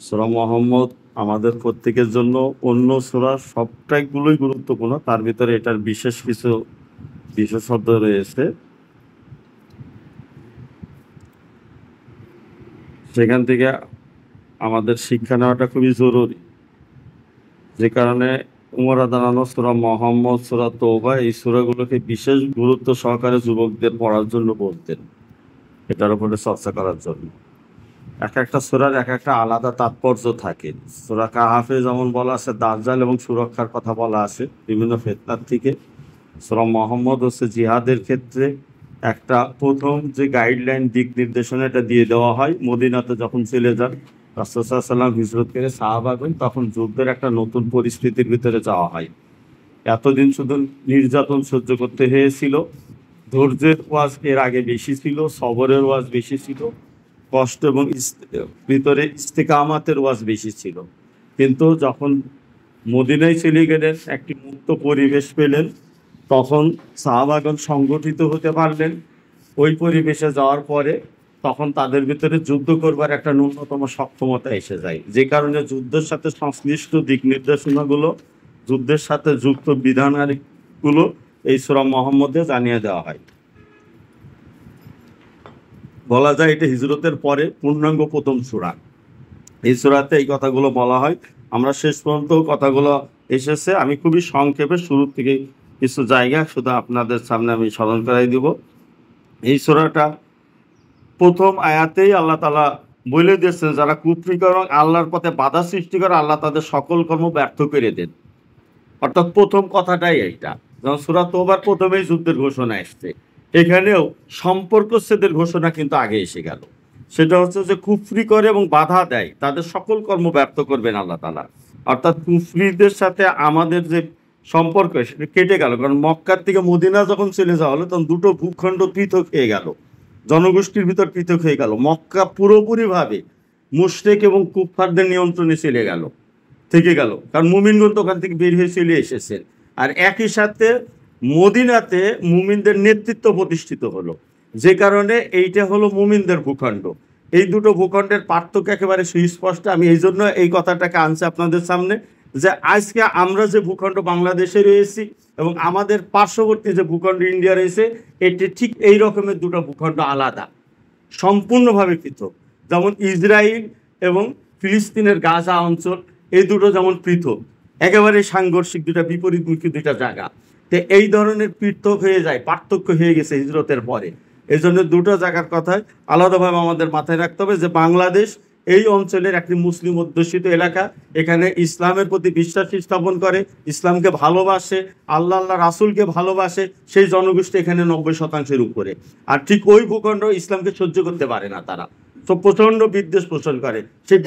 সূরা মুহাম্মদ আমাদের প্রত্যেকের জন্য অন্য সূরা সবটাইগুলোই গুরুত্বপূর্ণ। তার ভিতরে এটার বিশেষ কিছু বিশেষত্ব রয়েছে। সেখান থেকে আমাদের শিক্ষা নেওয়াটা খুবই জরুরি। যে কারণে উমর রাদিয়াল্লাহু আনহু সূরা মুহাম্মদ, সূরা তওবা এই সূরাগুলোকে বিশেষ গুরুত্ব সহকারে যুবকদের পড়ার জন্য বলতেন, এটার উপরে চর্চা করার জন্য। এক একটা সূরার এক একটা আলাদা তাৎপর্য থাকে। সূরা কাহাফে যেমন বলা আছে দাজ্জাল এবং সুরক্ষার কথা বলা আছে বিভিন্ন ফিতনার থেকে। সূরা মুহাম্মদ হচ্ছে জিহাদের ক্ষেত্রে একটা প্রথম যে গাইডলাইন, দিক নির্দেশনা এটা দিয়ে দেওয়া হয় মদিনাতে যখন চলে যান রাসূল সাল্লাল্লাহু আলাইহি ওয়াসাল্লাম হিজরত করে সাহাবাগণ, তখন যুদ্ধের একটা নতুন পরিস্থিতির ভিতরে যাওয়া হয়। এতদিন শুধু নির্যাতন সহ্য করতে হয়েছিল, ধৈর্যের ওয়াজ এর আগে বেশি ছিল, সবরের ওয়াজ বেশি ছিল, কষ্ট এবং ভিতরে ইস্তেকামাতের ওয়াজ বেশি ছিল। কিন্তু যখন মদিনায় চলে গেলেন, একটি মুক্ত পরিবেশ পেলেন, তখন সাহাবাগণ সংগঠিত হতে পারলেন। ওই পরিবেশে যাওয়ার পরে তখন তাদের ভিতরে যুদ্ধ করবার একটা ন্যূনতম সক্ষমতা এসে যায়, যে কারণে যুদ্ধের সাথে সংশ্লিষ্ট দিক নির্দেশনাগুলো, যুদ্ধের সাথে যুক্ত বিধানাগুলো এই সূরা মুহাম্মদে জানিয়ে দেওয়া হয়। বলা যায় এটা হিজরতের পরে পূর্ণাঙ্গ প্রথম সূরা। এই সূরাতে এই কথাগুলো বলা হয়। আমরা শেষ পর্যন্ত কথাগুলো এসেছে, আমি খুবই সংক্ষেপে শুরু থেকে কিছু জায়গা শুধু আপনাদের সামনে আমি স্মরণ করাই দিব। এই সূরাটা প্রথম আয়াতেই আল্লাহ তাআলা বলে দিয়েছেন, যারা কুফরি করে এবং আল্লাহর পথে বাধা সৃষ্টি করে আল্লাহ তাদের সকল কর্ম ব্যর্থ করে দেন। অর্থাৎ প্রথম কথাটাই এইটা। যেমন সূরা তওবার প্রথমেই যুদ্ধের ঘোষণা এসছে, এখানেও সম্পর্কচ্ছেদের ঘোষণা কিন্তু আগে এসে গেল। সেটা হচ্ছে যে কুফরি করে এবং বাধা দেয় তাদের সকল কর্ম ব্যর্থ করবেন আল্লাহ তাআলা। অর্থাৎ কুফরিদের সাথে আমাদের যে সম্পর্ক সেটা কেটে গেল, কারণ মক্কার থেকে মদিনা যখন চলে যাওয়া হলো তখন দুটো ভূখণ্ড পৃথক হয়ে গেল, জনগোষ্ঠীর ভিতর পৃথক হয়ে গেল। মক্কা পুরোপুরিভাবে মুশরিক এবং কুফফারদের নিয়ন্ত্রণে চলে গেল, থেকে গেল, কারণ মুমিনগণ তো ওখান থেকে বের হয়ে চলে এসেছেন। আর একই সাথে মদিনাতে মুমিনদের নেতৃত্ব প্রতিষ্ঠিত হলো, যে কারণে এইটা হলো মুমিনদের ভূখণ্ড। এই দুটো ভূখণ্ডের পার্থক্য একেবারে সুস্পষ্ট। আমি এই জন্য এই কথাটাকে আনছি আপনাদের সামনে, যে আজকে আমরা যে ভূখণ্ড বাংলাদেশে রয়েছি এবং আমাদের পার্শ্ববর্তী যে ভূখণ্ড ইন্ডিয়া রয়েছে, এটি ঠিক এই রকমের দুটো ভূখণ্ড আলাদা, সম্পূর্ণভাবে পৃথক। যেমন ইসরায়েল এবং ফিলিস্তিনের গাজা অঞ্চল, এই দুটো যেমন পৃথক, একেবারে সাংঘর্ষিক দুটা বিপরীতমুখী দুইটা জায়গা। তো এই ধরনের পৃথক হয়ে যায়, পার্থক্য হয়ে গেছে হিজরতের পরে। এই জন্য দুটো জায়গার কথায় আলাদাভাবে আমাদের মাথায় রাখতে হবে যে বাংলাদেশ এই অঞ্চলের একটি মুসলিম অধ্যুষিত এলাকা। এখানে ইসলামের প্রতি বিশ্বাস স্থাপন করে, ইসলামকে ভালোবাসে, আল্লাহ রাসূলকে ভালোবাসে সেই জনগোষ্ঠী এখানে 90% উপরে। আর ঠিক ওই ভূখণ্ড ইসলামকে সহ্য করতে পারে না, তারা তো প্রচণ্ড বিদ্বেষ পোষণ করে। সেই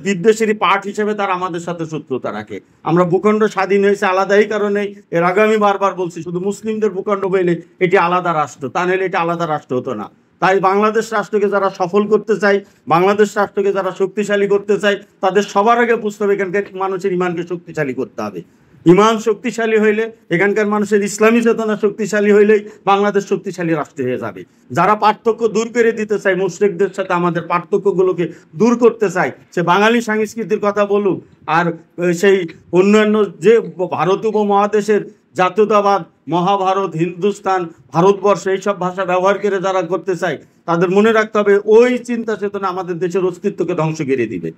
বিদ্বেষেরই পার্ট হিসেবে তারা আমাদের সাথে শত্রুতা রাখে। আমরা ভূখণ্ড স্বাধীন হয়েছে আলাদা এই কারণেই, এর আগে আমি বারবার বলছি, শুধু মুসলিমদের ভূখণ্ড বলে এটি আলাদা রাষ্ট্র, তা নাহলে এটা আলাদা রাষ্ট্র হতো না। তাই বাংলাদেশ রাষ্ট্রকে যারা সফল করতে চায়, বাংলাদেশ রাষ্ট্রকে যারা শক্তিশালী করতে চায়, তাদের সবার আগে বুঝতে হবে এখানকার মানুষের ইমানকে শক্তিশালী করতে হবে। ইমান শক্তিশালী হইলে, এখানকার মানুষের ইসলামী চেতনা শক্তিশালী হইলেই বাংলাদেশ শক্তিশালী রাষ্ট্র হয়ে যাবে। যারা পার্থক্য দূর করে দিতে চায়, মুশরিকদের সাথে আমাদের পার্থক্যগুলোকে দূর করতে চায়, সে বাঙালি সংস্কৃতির কথা বলুক আর সেই অন্যান্য যে ভারত উপমহাদেশের জাতীয়তাবাদ, মহাভারত, হিন্দুস্তান, ভারতবর্ষ এইসব ভাষা ব্যবহার করে যারা করতে চায়, তাদের মনে রাখতে হবে ওই চিন্তা চেতনা আমাদের দেশের অস্তিত্বকে ধ্বংস করে দিবে,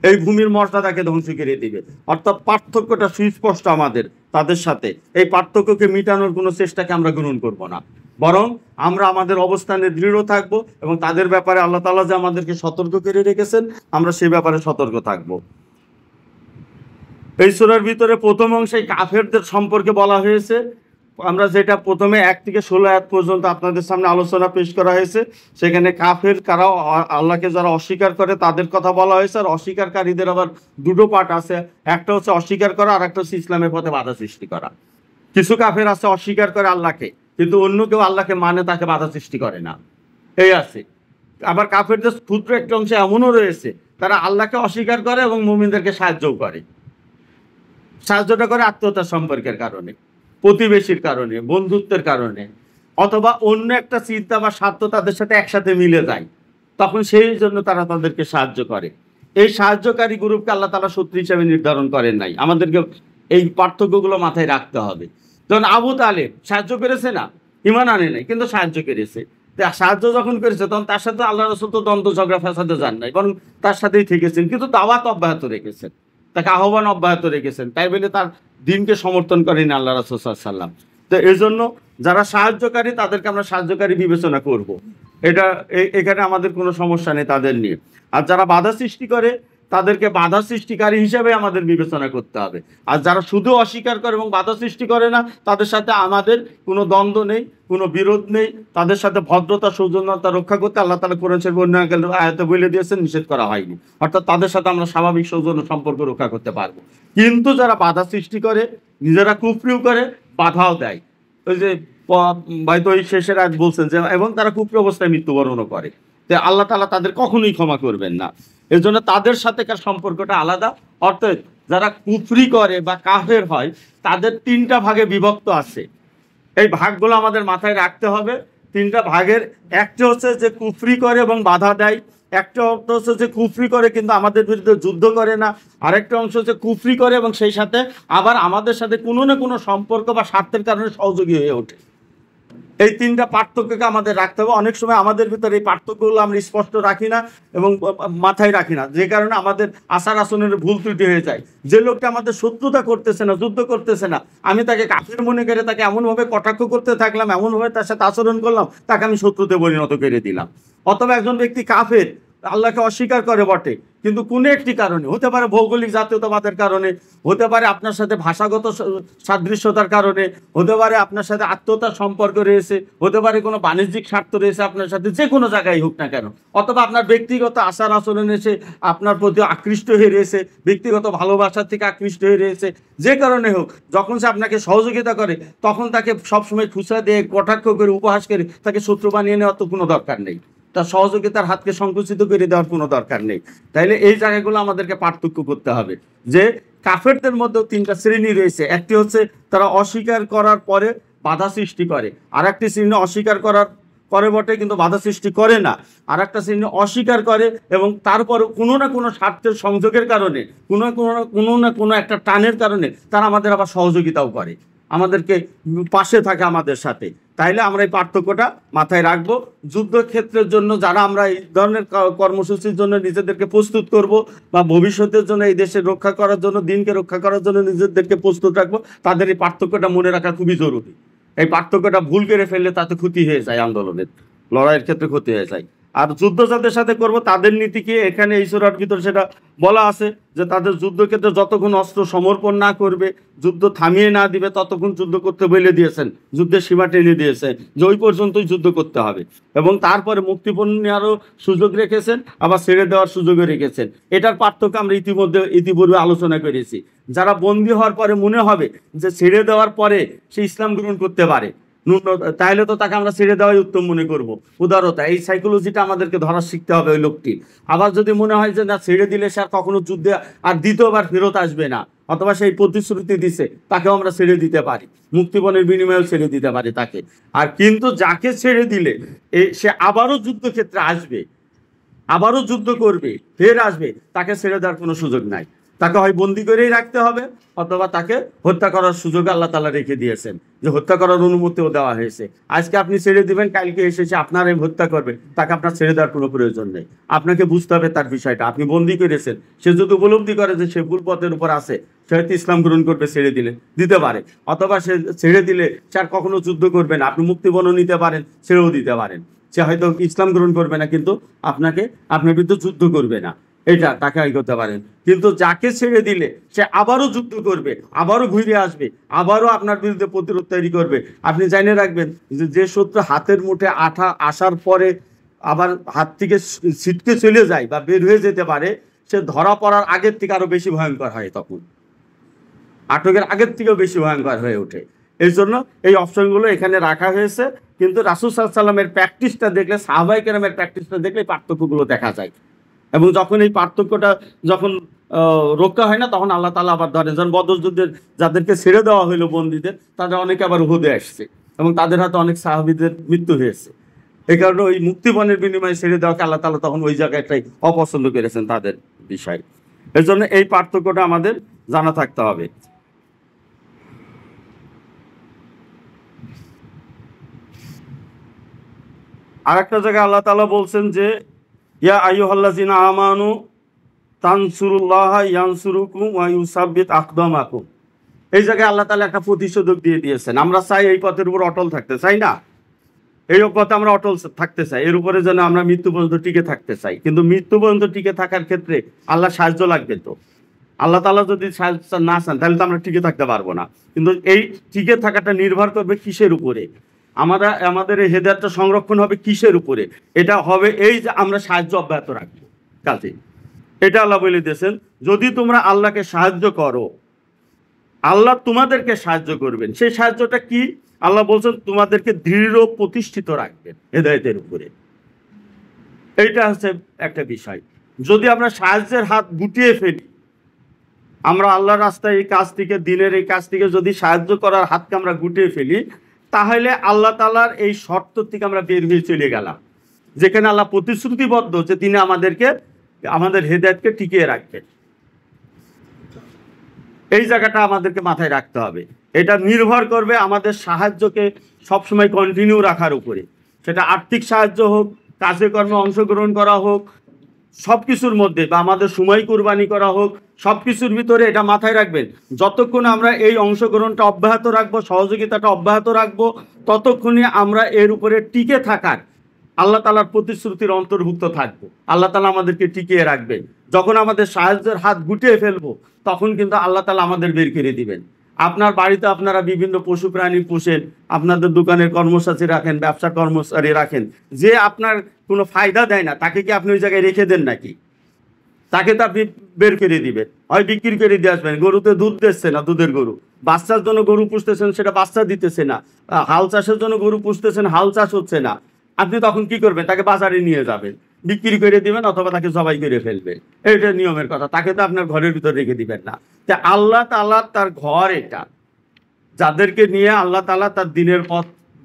এই ভূমির মর্যাদাকে ধ্বংস করে দিবে। অর্থাৎ পার্থক্যটা সুস্পষ্ট আমাদের তাদের সাথে। এই পার্থক্যকে মিটানোর কোনো চেষ্টাকে আমরা গ্রহণ করব না, বরং আমরা আমাদের অবস্থানে দৃঢ় থাকব এবং তাদের ব্যাপারে আল্লাহ তাআলা যে আমাদেরকে সতর্ক করে রেখেছেন আমরা সেই ব্যাপারে সতর্ক থাকব। এই সূরার ভিতরে প্রথম অংশে কাফেরদের সম্পর্কে বলা হয়েছে। আমরা যেটা প্রথমে 1 থেকে 16 আয়াত পর্যন্ত আপনাদের সামনে আলোচনা পেশ করা হয়েছে, সেখানে কাফের কারা, আল্লাহকে যারা অস্বীকার করে তাদের কথা বলা হয়েছে। আর অস্বীকারীদের আবার দুটো পার্ট আছে, একটা হচ্ছে অস্বীকার করা আর একটা হচ্ছে ইসলামের পথে বাধা সৃষ্টি করা। কিছু কাফের আছে অস্বীকার করে আল্লাহকে, কিন্তু অন্য কেউ আল্লাহকে মানে তাকে বাধা সৃষ্টি করে না, এই আছে। আবার কাফেরদের ক্ষুদ্র একটা অংশ এমনও রয়েছে, তারা আল্লাহকে অস্বীকার করে এবং মুমিনদেরকে সাহায্যও করে। সাহায্যটা করে আত্মীয়তার সম্পর্কের কারণে, প্রতিবেশীর কারণে, বন্ধুত্বের কারণে, অথবা অন্য একটা চিন্তা বা স্বার্থ তাদের সাথে একসাথে মিলে যায়, তখন সেই জন্য তারা তাদেরকে সাহায্য করে। এই সাহায্যকারী গ্রুপকে আল্লাহ তাআলা শত্রু হিসেবে নির্ধারণ করেন নাই। আমাদেরকে এই পার্থক্যগুলো মাথায় রাখতে হবে। যেমন আবু তালেব সাহায্য করেছে না, ঈমান আনে নাই, কিন্তু সাহায্য করেছে। সাহায্য যখন করেছে তখন তার সাথে আল্লাহ রাসূল তো দ্বন্দ্ব ঝগড়া ফ্যাসাদে যান নাই, বরং তার সাথেই থেকেছেন, কিন্তু দাওয়াত অব্যাহত রেখেছেন, তাকে আহ্বান অব্যাহত রেখেছেন। তাই বলে তার দিনকে সমর্থন করেন আল্লাহ রাসূল সাল্লাল্লাহু আলাইহি ওয়াসাল্লাম। তো এই জন্য যারা সাহায্যকারী তাদেরকে আমরা সাহায্যকারী বিবেচনা করব। এটা এখানে আমাদের কোনো সমস্যা নেই তাদের নিয়ে। আর যারা বাধা সৃষ্টি করে তাদেরকে বাধা সৃষ্টিকারী হিসেবে আমাদের বিবেচনা করতে হবে। আর যারা শুধু অস্বীকার করে এবং বাধা সৃষ্টি করে না, তাদের সাথে আমাদের কোনো দ্বন্দ্ব নেই, কোনো বিরোধ নেই। তাদের সাথে ভদ্রতা সৌজন্যতা রক্ষা করতে আল্লাহ তাআলা কোরআন শরীফে অন্য আয়াতে বলে দিয়েছেন, নিষেধ করা হয়নি। অর্থাৎ তাদের সাথে আমরা স্বাভাবিক সৌজন্য সম্পর্ক রক্ষা করতে পারবো। কিন্তু যারা বাধা সৃষ্টি করে, নিজেরা কুফরিও করে, বাধাও দেয়, ওই যে হয়তো ওই শেষের আয়াত বলছেন যে এবং তারা কুফরি অবস্থায় মৃত্যুবরণও করে, তো আল্লাহ তাআলা তাদের কখনোই ক্ষমা করবেন না। এর জন্য তাদের সাথেকার সম্পর্কটা আলাদা। অর্থাৎ যারা কুফরি করে বা কাফের হয় তাদের তিনটা ভাগে বিভক্ত আছে। এই ভাগগুলো আমাদের মাথায় রাখতে হবে। তিনটা ভাগের একটা হচ্ছে যে কুফরি করে এবং বাধা দেয়, একটা অর্থ হচ্ছে যে কুফরি করে কিন্তু আমাদের বিরুদ্ধে যুদ্ধ করে না, আরেকটা অংশ হচ্ছে কুফরি করে এবং সেই সাথে আবার আমাদের সাথে কোনো না কোনো সম্পর্ক বা স্বার্থের কারণে সহযোগী হয়ে ওঠে। এই তিনটা পার্থক্যকে আমাদের রাখতে হবে। অনেক সময় আমাদের ভিতরে এই পার্থক্যগুলো আমরা স্পষ্ট রাখি না এবং মাথায় রাখি না, যে কারণে আমাদের আচার আচরণের ভুল ত্রুটি হয়ে যায়। যে লোকটা আমাদের শত্রুতা করতেছে না, যুদ্ধ করতেছে না, আমি তাকে কাফের মনে করে তাকে এমনভাবে কটাক্ষ করতে থাকলাম, এমনভাবে তার সাথে আচরণ করলাম, তাকে আমি শত্রুতে পরিণত করে দিলাম। অথবা একজন ব্যক্তি কাফের, আল্লাহকে অস্বীকার করে বটে, কিন্তু কোনো একটি কারণে, হতে পারে ভৌগোলিক জাতীয়তাবাদের কারণে, হতে পারে আপনার সাথে ভাষাগত সাদৃশ্যতার কারণে, হতে পারে আপনার সাথে আত্মীয়তার সম্পর্ক রয়েছে, হতে পারে কোনো বাণিজ্যিক স্বার্থ রয়েছে আপনার সাথে, যে কোনো জায়গায় হোক না কেন, অথবা আপনার ব্যক্তিগত আচার আচরণ এসে আপনার প্রতি আকৃষ্ট হয়ে রয়েছে, ব্যক্তিগত ভালোবাসার থেকে আকৃষ্ট হয়ে রয়েছে, যে কারণে হোক, যখন সে আপনাকে সহযোগিতা করে তখন তাকে সবসময় খুশা দিয়ে কটাক্ষ করে উপহাস করে তাকে শত্রু বানিয়ে নেওয়ার তো কোনো দরকার নেই, তার সহযোগিতার হাতকে সংকুচিত করে দেওয়ার কোনো দরকার নেই। তাইলে এই জায়গাগুলো আমাদেরকে পার্থক্য করতে হবে যে কাফেরদের মধ্যেও তিনটা শ্রেণী রয়েছে। একটি হচ্ছে তারা অস্বীকার করার পরে বাধা সৃষ্টি করে, আর একটি শ্রেণী অস্বীকার করার করে বটে কিন্তু বাধা সৃষ্টি করে না, আর একটা শ্রেণী অস্বীকার করে এবং তারপর কোনো না কোনো স্বার্থের সংযোগের কারণে, কোনো না কোনো একটা টানের কারণে তারা আমাদের আবার সহযোগিতাও করে, আমাদেরকে পাশে থাকে আমাদের সাথে। তাইলে আমরা এই পার্থক্যটা মাথায় রাখবো। যুদ্ধক্ষেত্রের জন্য যারা আমরা এই ধরনের কর্মসূচির জন্য নিজেদেরকে প্রস্তুত করব বা ভবিষ্যতের জন্য এই দেশে রক্ষা করার জন্য, দিনকে রক্ষা করার জন্য নিজেদেরকে প্রস্তুত রাখবো, তাদের এই পার্থক্যটা মনে রাখা খুবই জরুরি। এই পার্থক্যটা ভুল করে ফেললে তাতে ক্ষতি হয়ে যায়, আন্দোলনের লড়াইয়ের ক্ষেত্রে ক্ষতি হয়ে যায়। আর যুদ্ধ যাদের সাথে করব তাদের নীতি কি, এখানে এই সূরার ভিতর সেটা বলা আছে যে তাদের যুদ্ধক্ষেত্রে যতক্ষণ অস্ত্র সমর্পণ না করবে, যুদ্ধ থামিয়ে না দিবে, ততক্ষণ যুদ্ধ করতে বলে দিয়েছেন, যুদ্ধের সীমা টেনে দিয়েছে যে ওই পর্যন্তই যুদ্ধ করতে হবে। এবং তারপরে মুক্তিপণ নেওয়ারও সুযোগ রেখেছেন, আবার ছেড়ে দেওয়ার সুযোগও রেখেছেন। এটার পার্থক্য আমরা ইতিপূর্বে আলোচনা করেছি। যারা বন্দী হওয়ার পরে মনে হবে যে ছেড়ে দেওয়ার পরে সে ইসলাম গ্রহণ করতে পারে, তাহলে তো তাকে আমরা ছেড়ে দেওয়াই উত্তম মনে করব। উদারতা, এই সাইকোলজিটা আমাদেরকে ধরা শিখতে হবে ওই লোকটি। আবার যদি মনে হয় যে না, ছেড়ে দিলে সে আর কখনো যুদ্ধে আর দ্বিতীয়বার ফেরত আসবে না, অথবা সেই প্রতিশ্রুতি দিছে, তাকেও আমরা ছেড়ে দিতে পারি, মুক্তিপণের বিনিময়েও ছেড়ে দিতে পারি তাকে। আর কিন্তু যাকে ছেড়ে দিলে সে আবারও যুদ্ধক্ষেত্রে আসবে, আবারও যুদ্ধ করবে, ফের আসবে, তাকে ছেড়ে দেওয়ার কোনো সুযোগ নাই। তাকে হয় বন্দি করেই রাখতে হবে, অথবা তাকে হত্যা করার সুযোগ আল্লাহ তাআলা রেখে দিয়েছেন, যে হত্যা করার অনুমতিও দেওয়া হয়েছে। আজকে আপনি ছেড়ে দিবেন, কালকে এসেছে আপনার হত্যা করবে, তাকে আপনার ছেড়ে দেওয়ার কোনো প্রয়োজন নেই। আপনাকে বুঝতে হবে তার বিষয়টা, আপনি বন্দি করেছেন, সে যদি উপলব্ধি করে যে সে ভুল পথের উপর আছে, সে হয়তো ইসলাম গ্রহণ করবে, ছেড়ে দিতে পারে, অথবা সে ছেড়ে দিলে সে আর কখনো যুদ্ধ করবে না, আপনি মুক্তিপণও নিতে পারেন, ছেড়েও দিতে পারেন। সে হয়তো ইসলাম গ্রহণ করবে না, কিন্তু আপনার বিরুদ্ধে যুদ্ধ করবে না, এটা তাকে করতে পারেন। কিন্তু যাকে ছেড়ে দিলে সে আবারও যুদ্ধ করবে, আবারও ঘুরে আসবে, আবারও আপনার বিরুদ্ধে প্রতিরোধ তৈরি করবে। আপনি জেনে রাখবেন যে শত্রু হাতের মুঠে আসার পরে আবার হাত থেকে ছিটকে চলে যায় বা বের হয়ে যেতে পারে, সে ধরা পড়ার আগের থেকে আরো বেশি ভয়ঙ্কর হয়, তখন আটকের আগের থেকেও বেশি ভয়ঙ্কর হয়ে ওঠে। এই জন্য এই অপশনগুলো এখানে রাখা হয়েছে। কিন্তু রাসূল সাল্লাল্লাহু আলাইহি ওয়াসাল্লামের প্র্যাকটিসটা দেখলে, সাহাবায়ে কেরামের প্র্যাকটিসটা দেখলে এই পার্থক্যগুলো দেখা যায়। এবং যখন এই পার্থক্যটা যখন রক্ষা হয় না, তখন আল্লাহ তাআলা আবার ধরেন, যখন বদর যুদ্ধের যাদেরকে ছেড়ে দেওয়া হইলো বন্দীদের, তাদের অনেকে আবার উহুদে আসছে এবং তাদের হাতে অনেক সাহাবীদের মৃত্যু হয়েছে। এই কারণে ওই মুক্তিপণের বিনিময়ে ছেড়ে দেওয়াকে আল্লাহ তাআলা তখন ওই জায়গাটাই অপছন্দ করেছেন তাদের। বিষয়। এর জন্য এই পার্থক্যটা আমাদের জানা থাকতে হবে। আর একটা জায়গায় আল্লাহ তাআলা বলছেন যে ইয়া আইয়ুহাল্লাযিনা আমানু তানসুরুল্লাহা ইয়ানসুরুকুম ওয়া ইউসাব্বিত আকদামাকুম। এই জায়গায় আল্লাহ তাআলা একটা প্রতিষেধক দিয়ে দিয়েছেন। আমরা চাই এই পথের উপর অটল থাকতে চাই না, এই পথে আমরা অটল থাকতে চাই, এর উপরে যেন আমরা মৃত্যু পর্যন্ত টিকে থাকতে চাই। কিন্তু মৃত্যু পর্যন্ত টিকে থাকার ক্ষেত্রে আল্লাহ সাহায্য লাগবে। তো আল্লাহ তাআলা যদি সাহায্য না চান তাহলে তো আমরা টিকে থাকতে পারবো না। কিন্তু এই টিকে থাকাটা নির্ভর করবে কিসের উপরে? আমাদের এই হেদায়েতটা সংরক্ষণ হবে কিসের উপরে? এটা হবে এই যে আমরা সাহায্য অব্যাহত রাখবো। কাজে এটা আল্লাহ বলে দিয়েছেন, যদি তোমরা আল্লাহকে সাহায্য করো আল্লাহ তোমাদেরকে সাহায্য করবেন। সেই সাহায্যটা কি? আল্লাহ বলছেন তোমাদেরকে দৃঢ় প্রতিষ্ঠিত রাখবেন হেদায়েতের উপরে। এইটা হচ্ছে একটা বিষয়। যদি আমরা সাহায্যের হাত গুটিয়ে ফেলি, আমরা আল্লাহর রাস্তায় এই কাজ থেকে, দিনের এই কাজ থেকে যদি সাহায্য করার হাতকে আমরা গুটিয়ে ফেলি, তাহলে আল্লাহ তাআলার এই শর্ত থেকে আমরা বের হয়ে চলে গেলাম, যেখানে আল্লাহ প্রতিশ্রুতিবদ্ধ যে তিনি আমাদের হেদায়েতকে টিকিয়ে রাখবেন। এই জায়গাটা আমাদেরকে মাথায় রাখতে হবে। এটা নির্ভর করবে আমাদের সাহায্যকে সবসময় কন্টিনিউ রাখার উপরে। সেটা আর্থিক সাহায্য হোক, কাজে কর্মে অংশগ্রহণ করা হোক, সব কিছুর মধ্যে, বা আমাদের সময় কুরবানি করা হোক, সব কিছুর ভিতরে এটা মাথায় রাখবেন। যতক্ষণ আমরা এই অংশগ্রহণটা অব্যাহত রাখবো, সহযোগিতাটা অব্যাহত রাখবো, ততক্ষণই আমরা এর উপরে টিকে থাকার আল্লাহ তাআলার প্রতিশ্রুতির অন্তর্ভুক্ত থাকবো। আল্লাহ তাআলা আমাদেরকে টিকিয়ে রাখবেন। যখন আমাদের সাহায্যের হাত গুটিয়ে ফেলবো, তখন কিন্তু আল্লাহ তাআলা আমাদের বের করে দিবেন। আপনার বাড়িতে আপনারা বিভিন্ন পশু প্রাণী পোষেন, আপনাদের দোকানের কর্মচারী রাখেন, ব্যবসা কর্মচারী রাখেন, যে আপনার কোনো ফায়দা দেয় না, তাকে কি আপনি ওই জায়গায় রেখে দেন নাকি? তাকে তো আপনি বের করে দিবেন, হয় বিক্রি করে দিয়ে আসবেন। গরুতে দুধ দিচ্ছে না, দুধের গরু। বাচ্চার জন্য গরু পুষতেছেন, সেটা বাচ্চা দিতেছে না। হাল চাষের জন্য গরু পুষতেছেন, হাল চাষ হচ্ছে না। আপনি তখন কি করবেন? তাকে বাজারে নিয়ে যাবেন, বিক্রি করে দিবেন, অথবা তাকে জবাই করে ফেলবেন। এটা নিয়মের কথা। তাকে তো আপনার ঘরের ভিতর রেখে দিবেন না। তা আল্লাহ তাআলা তার ঘর এটা, যাদেরকে নিয়ে আল্লাহ তাআলা তার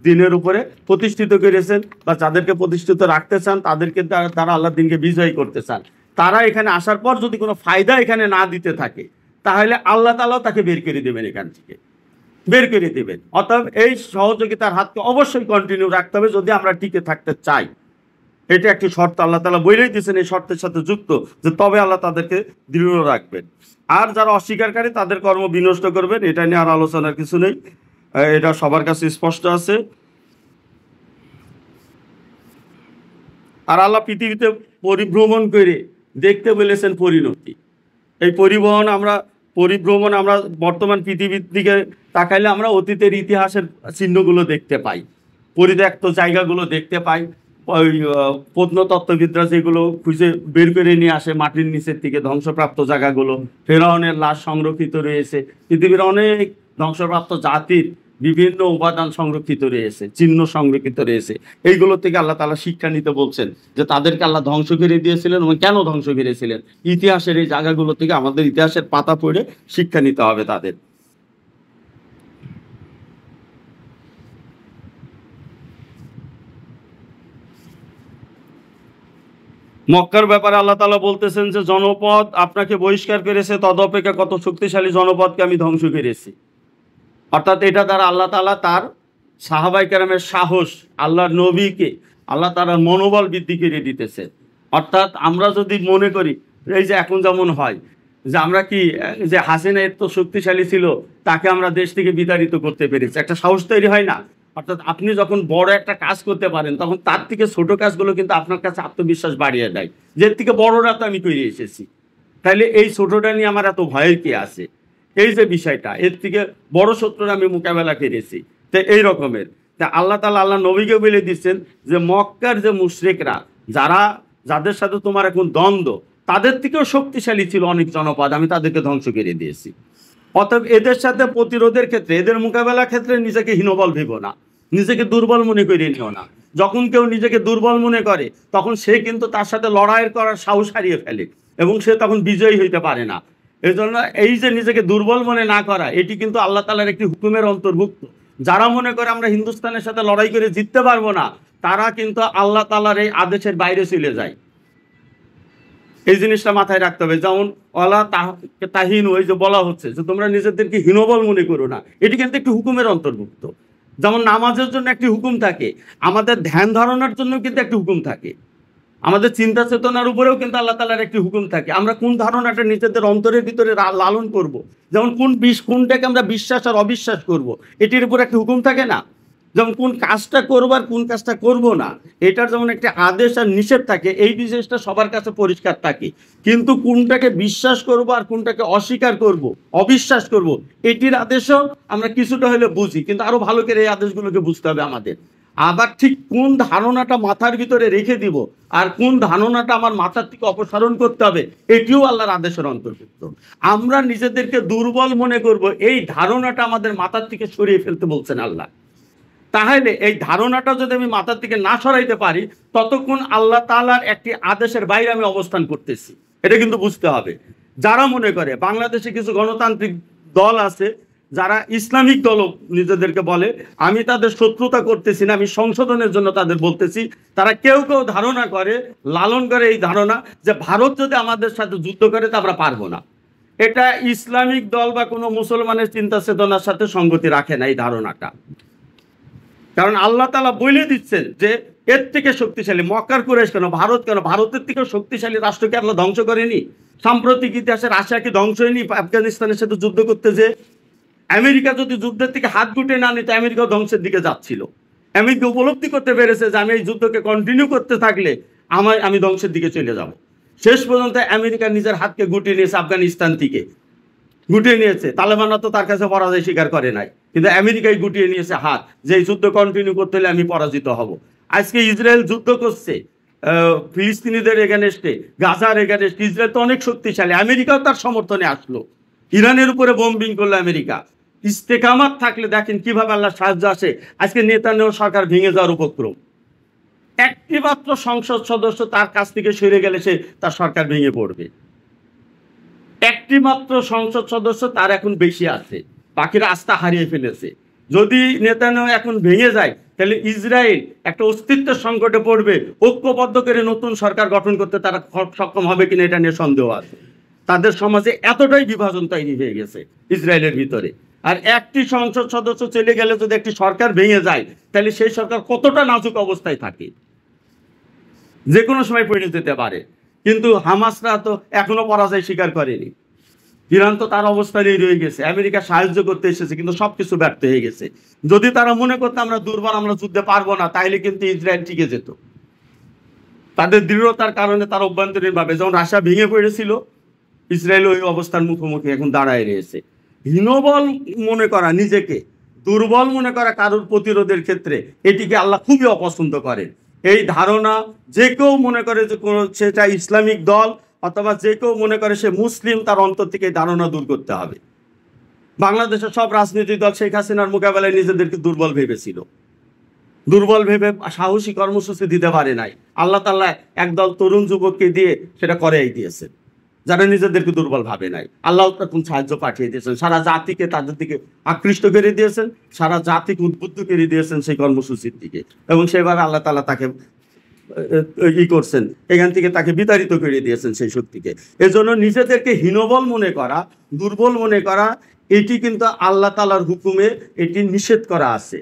দিনের উপরে প্রতিষ্ঠিত করেছেন, বা যাদেরকে প্রতিষ্ঠিত রাখতে চান, তাদেরকে তারা আল্লাহর দিনকে বিজয়ী করতে চান, তারা এখানে আসার পর যদি কোনো ফায়দা এখানে না দিতে থাকে, তাহলে আল্লাহ তাআলাও তাকে বের করে দেবেন, এখান থেকে বের করে দেবেন। অতএব এই সহযোগিতার হাতকে অবশ্যই কন্টিনিউ রাখতে হবে যদি আমরা টিকে থাকতে চাই। এটা একটি শর্ত আল্লাহ তাআলা বলেই দিয়েছেন, এই শর্তের সাথে যুক্ত, যে তবে আল্লাহ তাদেরকে দৃঢ় রাখবেন। আর যারা অস্বীকারী তাদের কর্ম বিনষ্ট করবেন। এটা নিয়ে আর আলোচনার কিছু নেই, এটা সবার কাছে স্পষ্ট আছে। আর আল্লাহ পৃথিবীতে পরিভ্রমণ করে দেখতে বলেছেন পরিণতি। এই পরিভ্রমণ আমরা বর্তমান পৃথিবীর দিকে তাকাইলে আমরা অতীতের ইতিহাসের চিহ্নগুলো দেখতে পাই, পরিত্যক্ত জায়গাগুলো দেখতে পাই। ওই প্রত্নতত্ত্ববিদরা যেগুলো খুঁজে বের করে নিয়ে আসে মাটির নিচের থেকে ধ্বংসপ্রাপ্ত জায়গাগুলো, ফেরাউনের লাশ সংরক্ষিত রয়েছে। পৃথিবীর অনেক ধ্বংসপ্রাপ্ত জাতির বিভিন্ন উপাদান সংরক্ষিত রয়েছে, চিহ্ন সংরক্ষিত রয়েছে। এইগুলো থেকে আল্লাহ তাআলা শিক্ষা নিতে বলছেন, যে তাদেরকে আল্লাহ ধ্বংস করে দিয়েছিলেন এবং কেন ধ্বংস করেছিলেন। ইতিহাসের এই জায়গাগুলো থেকে আমাদের ইতিহাসের পাতা পড়ে শিক্ষা নিতে হবে তাদের। মক্কার ব্যাপারে আল্লাহ তাআলা বলতেছেন যে জনপদ আপনাকে বহিষ্কার করেছে, তদপেক্ষা কত শক্তিশালী জনপদকে আমি ধ্বংস করেছি। অর্থাৎ এটা দ্বারা আল্লাহ তাআলা তার সাহাবায়ে কেরামের সাহস, আল্লাহর নবীকে আল্লাহ তাআলা মনোবল বৃদ্ধি করে দিতেছে। অর্থাৎ আমরা যদি মনে করি এই যে এখন যেমন হয় যে আমরা কি যে হাসিনা এত শক্তিশালী ছিল, তাকে আমরা দেশ থেকে বিতাড়িত করতে পেরেছি, একটা সাহস তৈরি হয় না? অর্থাৎ আপনি যখন বড় একটা কাজ করতে পারেন, তখন তার থেকে ছোট কাজগুলো কিন্তু আপনার কাছে আত্মবিশ্বাস বাড়িয়ে দেয়, যে এর থেকে বড়রা তো আমি করে এসেছি, তাহলে এই ছোটটা নিয়ে আমার এত ভয়ের কি আছে? এই যে বিষয়টা, এর থেকে বড় শত্রুরা আমি মোকাবেলা করেছি। তো এই রকমের তা আল্লাহ তাআলা আল্লাহ নবীকে বলে দিচ্ছেন যে মক্কার যে মুশরিকরা, যাদের সাথে তোমার এখন দ্বন্দ্ব, তাদের থেকেও শক্তিশালী ছিল অনেক জনপদ, আমি তাদেরকে ধ্বংস করে দিয়েছি। অতএব এদের সাথে প্রতিরোধের ক্ষেত্রে, এদের মোকাবেলার ক্ষেত্রে নিজেকে হীনবল ভেবো না, নিজেকে দুর্বল মনে করে নিও না। যখন কেউ নিজেকে দুর্বল মনে করে, তখন সে কিন্তু তার সাথে লড়াই করার সাহস হারিয়ে ফেলে এবং সে তখন বিজয়ী হইতে পারে না। এই জন্য এই যে নিজেকে দুর্বল মনে না করা, এটি কিন্তু আল্লাহ তাআলার একটি হুকুমের অন্তর্ভুক্ত। যারা মনে করে আমরা হিন্দুস্তানের সাথে লড়াই করে জিততে পারবো না, তারা কিন্তু আল্লাহ তাআলার এই আদেশের বাইরে চলে যায়। এই জিনিসটা মাথায় রাখতে হবে। যেমন অলা তাহিন, ওই যে বলা হচ্ছে যে তোমরা নিজেদেরকে হীনবল মনে করো না, এটি কিন্তু একটি হুকুমের অন্তর্ভুক্ত। যেমন নামাজের জন্য একটি হুকুম থাকে, আমাদের ধ্যান ধারণার জন্য কিন্তু একটি হুকুম থাকে, আমাদের চিন্তা চেতনার উপরেও কিন্তু আল্লাহ তাআলার একটি হুকুম থাকে। আমরা কোন ধারণাটা নিজেদের অন্তরের ভিতরে লালন করব, যেমন কোনটাকে আমরা বিশ্বাস আর অবিশ্বাস করব, এটির উপর একটি হুকুম থাকে না। যেমন কোন কাজটা করবো আর কোন কাজটা করব না, এটার যেমন একটা আদেশ আর নিষেধ থাকে, এই বিশেষটা সবার কাছে পরিষ্কার থাকে। কিন্তু কোনটাকে বিশ্বাস করব আর কোনটাকে অস্বীকার করব, অবিশ্বাস করব, এটির আদেশও আমরা কিছুটা হলে বুঝি, কিন্তু আরো ভালো করে এই আদেশগুলোকে বুঝতে হবে আমাদের। আবার ঠিক কোন ধারণাটা মাথার ভিতরে রেখে দিব আর কোন ধারণাটা আমার মাথার থেকে অপসারণ করতে হবে, এটিও আল্লাহর আদেশের অন্তর্ভুক্ত। আমরা নিজেদেরকে দুর্বল মনে করব, এই ধারণাটা আমাদের মাথার থেকে সরিয়ে ফেলতে বলছেন আল্লাহ। তাহলে এই ধারণাটা যদি আমি মাথার থেকে না সরাইতে পারি, ততক্ষণ আল্লাহ তাআলার একটি আদেশের বাইরে আমি অবস্থান করতেছি, এটা কিন্তু বুঝতে হবে। যারা মনে করে, বাংলাদেশে কিছু গণতান্ত্রিক দল আছে যারা ইসলামিক দল নিজেদেরকে বলে, আমি তাদের শত্রুতা করতেছি না, আমি সংশোধনের জন্য তাদের বলতেছি। তারা কেউ কেউ ধারণা করে, লালন করে এই ধারণা যে ভারত যদি আমাদের সাথে যুদ্ধ করে তা আমরা পারবো না। এটা ইসলামিক দল বা কোনো মুসলমানের চিন্তা চেতনার সাথে সঙ্গতি রাখে না এই ধারণাটা। কারণ আল্লাহ তাআলা বলে দিচ্ছেন যে এর থেকে শক্তিশালী মক্কার কুরাইশ কেন, ভারত কেন, ভারতের থেকেও শক্তিশালী রাষ্ট্রকে আল্লাহ ধ্বংস করেনি। সাম্প্রতিক ইতিহাসে রাশিয়া কি ধ্বংস হয়নি আফগানিস্তানের সাথে যুদ্ধ করতে? যে আমেরিকা যদি যুদ্ধের থেকে হাত গুটে না নিত, আমেরিকাও ধ্বংসের দিকে যাচ্ছিল। আমেরিকা উপলব্ধি করতে পেরেছে যে আমি এই যুদ্ধকে কন্টিনিউ করতে থাকলে আমি ধ্বংসের দিকে চলে যাব। শেষ পর্যন্ত আমেরিকা নিজের হাতকে গুটিয়ে নিয়েছে, আফগানিস্তান থেকে গুটিয়ে নিয়েছে। তালেবানরা তো তার কাছে পরাজয় স্বীকার করে নাই, কিন্তু আমেরিকাই গুটিয়ে নিয়েছে হাত, যে এই যুদ্ধ কন্টিনিউ করতে হলে আমি পরাজিত হব। আজকে ইসরায়েল যুদ্ধ করছে ফিলিস্তিনিদের এগেনস্টে, গাজার এগেনস্টে। ইসরায়েল তো অনেক শক্তিশালী, আমেরিকাও তার সমর্থনে আসলো। ইরানের উপরে বোম্বিং করলো আমেরিকা। ইস্তেকামাত থাকলে দেখেন কিভাবে আল্লাহ সাহায্য আসে। আজকে নেতানিয়াহু সরকার ভেঙে যাওয়ার উপক্রম, একটি মাত্র সংসদ সদস্য তার কাছ থেকে সরে গেলে সে তার সরকার ভেঙে পড়বে। একটি মাত্র সংসদ সদস্য তার এখন বেশি আছে, বাকিরা আস্থা হারিয়ে ফেলেছে। যদি নেতানিয়াহু এখন ভেঙে যায়, তাহলে ইসরায়েল একটা অস্তিত্বের সংকটে পড়বে। ঐক্যবদ্ধ করে নতুন সরকার গঠন করতে তারা সক্ষম হবে কিনা এটা নিয়ে সন্দেহ আছে। তাদের সমাজে এতটাই বিভাজন তৈরি হয়ে গেছে ইসরায়েলের ভিতরে। আর একটি সংসদ সদস্য চলে গেলে যদি একটি সরকার ভেঙে যায়, তাহলে সেই সরকার কতটা নাজুক অবস্থায় থাকে, যে কোনো সময় পড়ে যেতে পারে। কিন্তু হামাসরা তো এখনো পরাজয় স্বীকার করেনি। ইরান তো তার অবস্থানেই রয়ে গেছে। আমেরিকা সাহায্য করতে এসেছে, কিন্তু সবকিছু ব্যর্থ হয়ে গেছে। যদি তারা মনে করতো আমরা দুর্বল, আমরা যুদ্ধে পারবো না, তাহলে কিন্তু ইসরায়েল টিকে যেত। তাদের দৃঢ়তার কারণে তার অভ্যন্তরীণভাবে, যেমন রাশিয়া ভেঙে পড়েছিল, ইসরায়েল ওই অবস্থার মুখোমুখি এখন দাঁড়ায় রয়েছে। হীনবল মনে করা, নিজেকে দুর্বল মনে করা কারোর প্রতিরোধের ক্ষেত্রে, এটিকে আল্লাহ খুবই অপছন্দ করেন। এই ধারণা যে কেউ মনে করে যে সেটা ইসলামিক দল অথবা যে কেউ মনে করে সে মুসলিম, তার অন্তর থেকে এই ধারণা দূর করতে হবে। বাংলাদেশের সব রাজনৈতিক দল শেখ হাসিনার মোকাবেলায় নিজেদেরকে দুর্বল ভেবেছিল, দুর্বল ভেবে সাহসী কর্মসূচি দিতে পারে নাই। আল্লাহ তাআলা একদল তরুণ যুবককে দিয়ে সেটা করেই দিয়েছেন, যারা নিজেদেরকে দুর্বল ভাবে নাই। আল্লাহ তখন সাহায্য পাঠিয়ে দিয়েছেন, সারা জাতিকে তাদের দিকে আকৃষ্ট করে দিয়েছেন, সারা জাতিকে উদ্বুদ্ধ করে দিয়েছেন সেই কর্মসূচির দিকে। এবং সেভাবে আল্লাহ তাআলা তাকে করছেন, এখান থেকে তাকে বিতাড়িত করে দিয়েছেন সেই শক্তিকে। এজন্য নিজেদেরকে হীনবল মনে করা, দুর্বল মনে করা, এটি কিন্তু আল্লাহ তাআলার হুকুমে এটি নিষেধ করা আছে।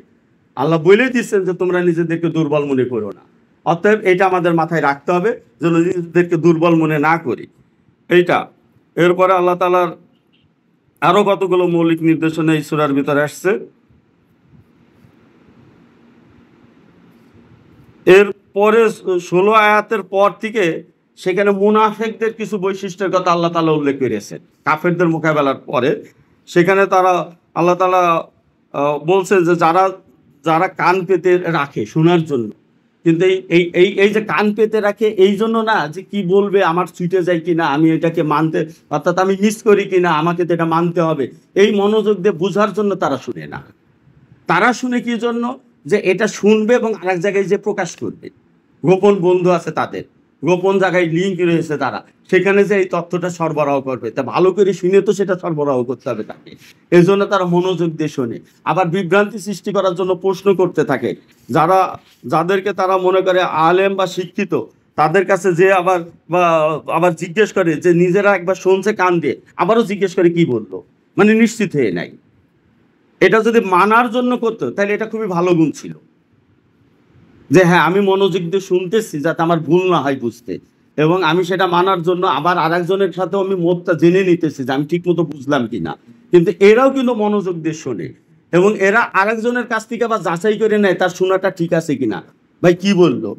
আল্লাহ বলে দিচ্ছেন যে তোমরা নিজেদেরকে দুর্বল মনে করো না। অতএব এটা আমাদের মাথায় রাখতে হবে, যেন নিজেদেরকে দুর্বল মনে না করি এইটা। এরপরে আল্লাহ তাআলার আরো কতগুলো মৌলিক নির্দেশনা এই সূরার ভিতরে আসছে। এরপরে 16 আয়াতের পর থেকে সেখানে মুনাফিকদের কিছু বৈশিষ্ট্যের কথা আল্লাহ তাআলা উল্লেখ করেছেন। কাফেরদের মোকাবেলার পরে সেখানে তারা আল্লাহ তাআলা বলছেন যে যারা কান পেতে রাখে শোনার জন্য, কিন্তু এই যে কান পেতে রাখে এই জন্য না যে কি বলবে, আমার ছুটে যায় কিনা, আমি এটাকে মানতে, অর্থাৎ আমি মিস করি কিনা, আমাকে তো এটা মানতে হবে, এই মনোযোগ দিয়ে বোঝার জন্য তারা শুনে না। তারা শুনে কি জন্য? যে এটা শুনবে এবং আরেক জায়গায় যে প্রকাশ করবে। গোপন বন্ধু আছে তাদের, গোপন জায়গায় লিঙ্ক রয়েছে, তারা সেখানে যে এই তথ্যটা সরবরাহ করবে। তা ভালো করে শুনে তো সেটা সরবরাহ করতে হবে তাকে। এই জন্য তারা মনোযোগ দিয়ে শোনে। আবার বিভ্রান্তি সৃষ্টি করার জন্য প্রশ্ন করতে থাকে। যাদেরকে তারা মনে করে আলেম বা শিক্ষিত, তাদের কাছে যে আবার জিজ্ঞেস করে, যে নিজেরা একবার শুনছে কান দিয়ে, আবারও জিজ্ঞেস করে কি বললো, মানে নিশ্চিত হয়ে নাই। এটা যদি মানার জন্য করতো তাহলে এটা খুবই ভালো গুণ ছিল, যে হ্যাঁ আমি মনোযোগ দিয়ে শুনতেছি যাতে আমার ভুল না হয় বুঝতে, এবং আমি সেটা মানার জন্য আবার আরেকজনের সাথেও আমি মতটা জেনে নিতেছি যে আমি ঠিক মতো বুঝলাম কিনা। কিন্তু এরাও কিন্তু মনোযোগ দিয়ে শোনে, এবং এরা আরেকজনের কাছ থেকে আবার যাচাই করে নেয় তার শোনাটা ঠিক আছে কিনা। ভাই কি বললো,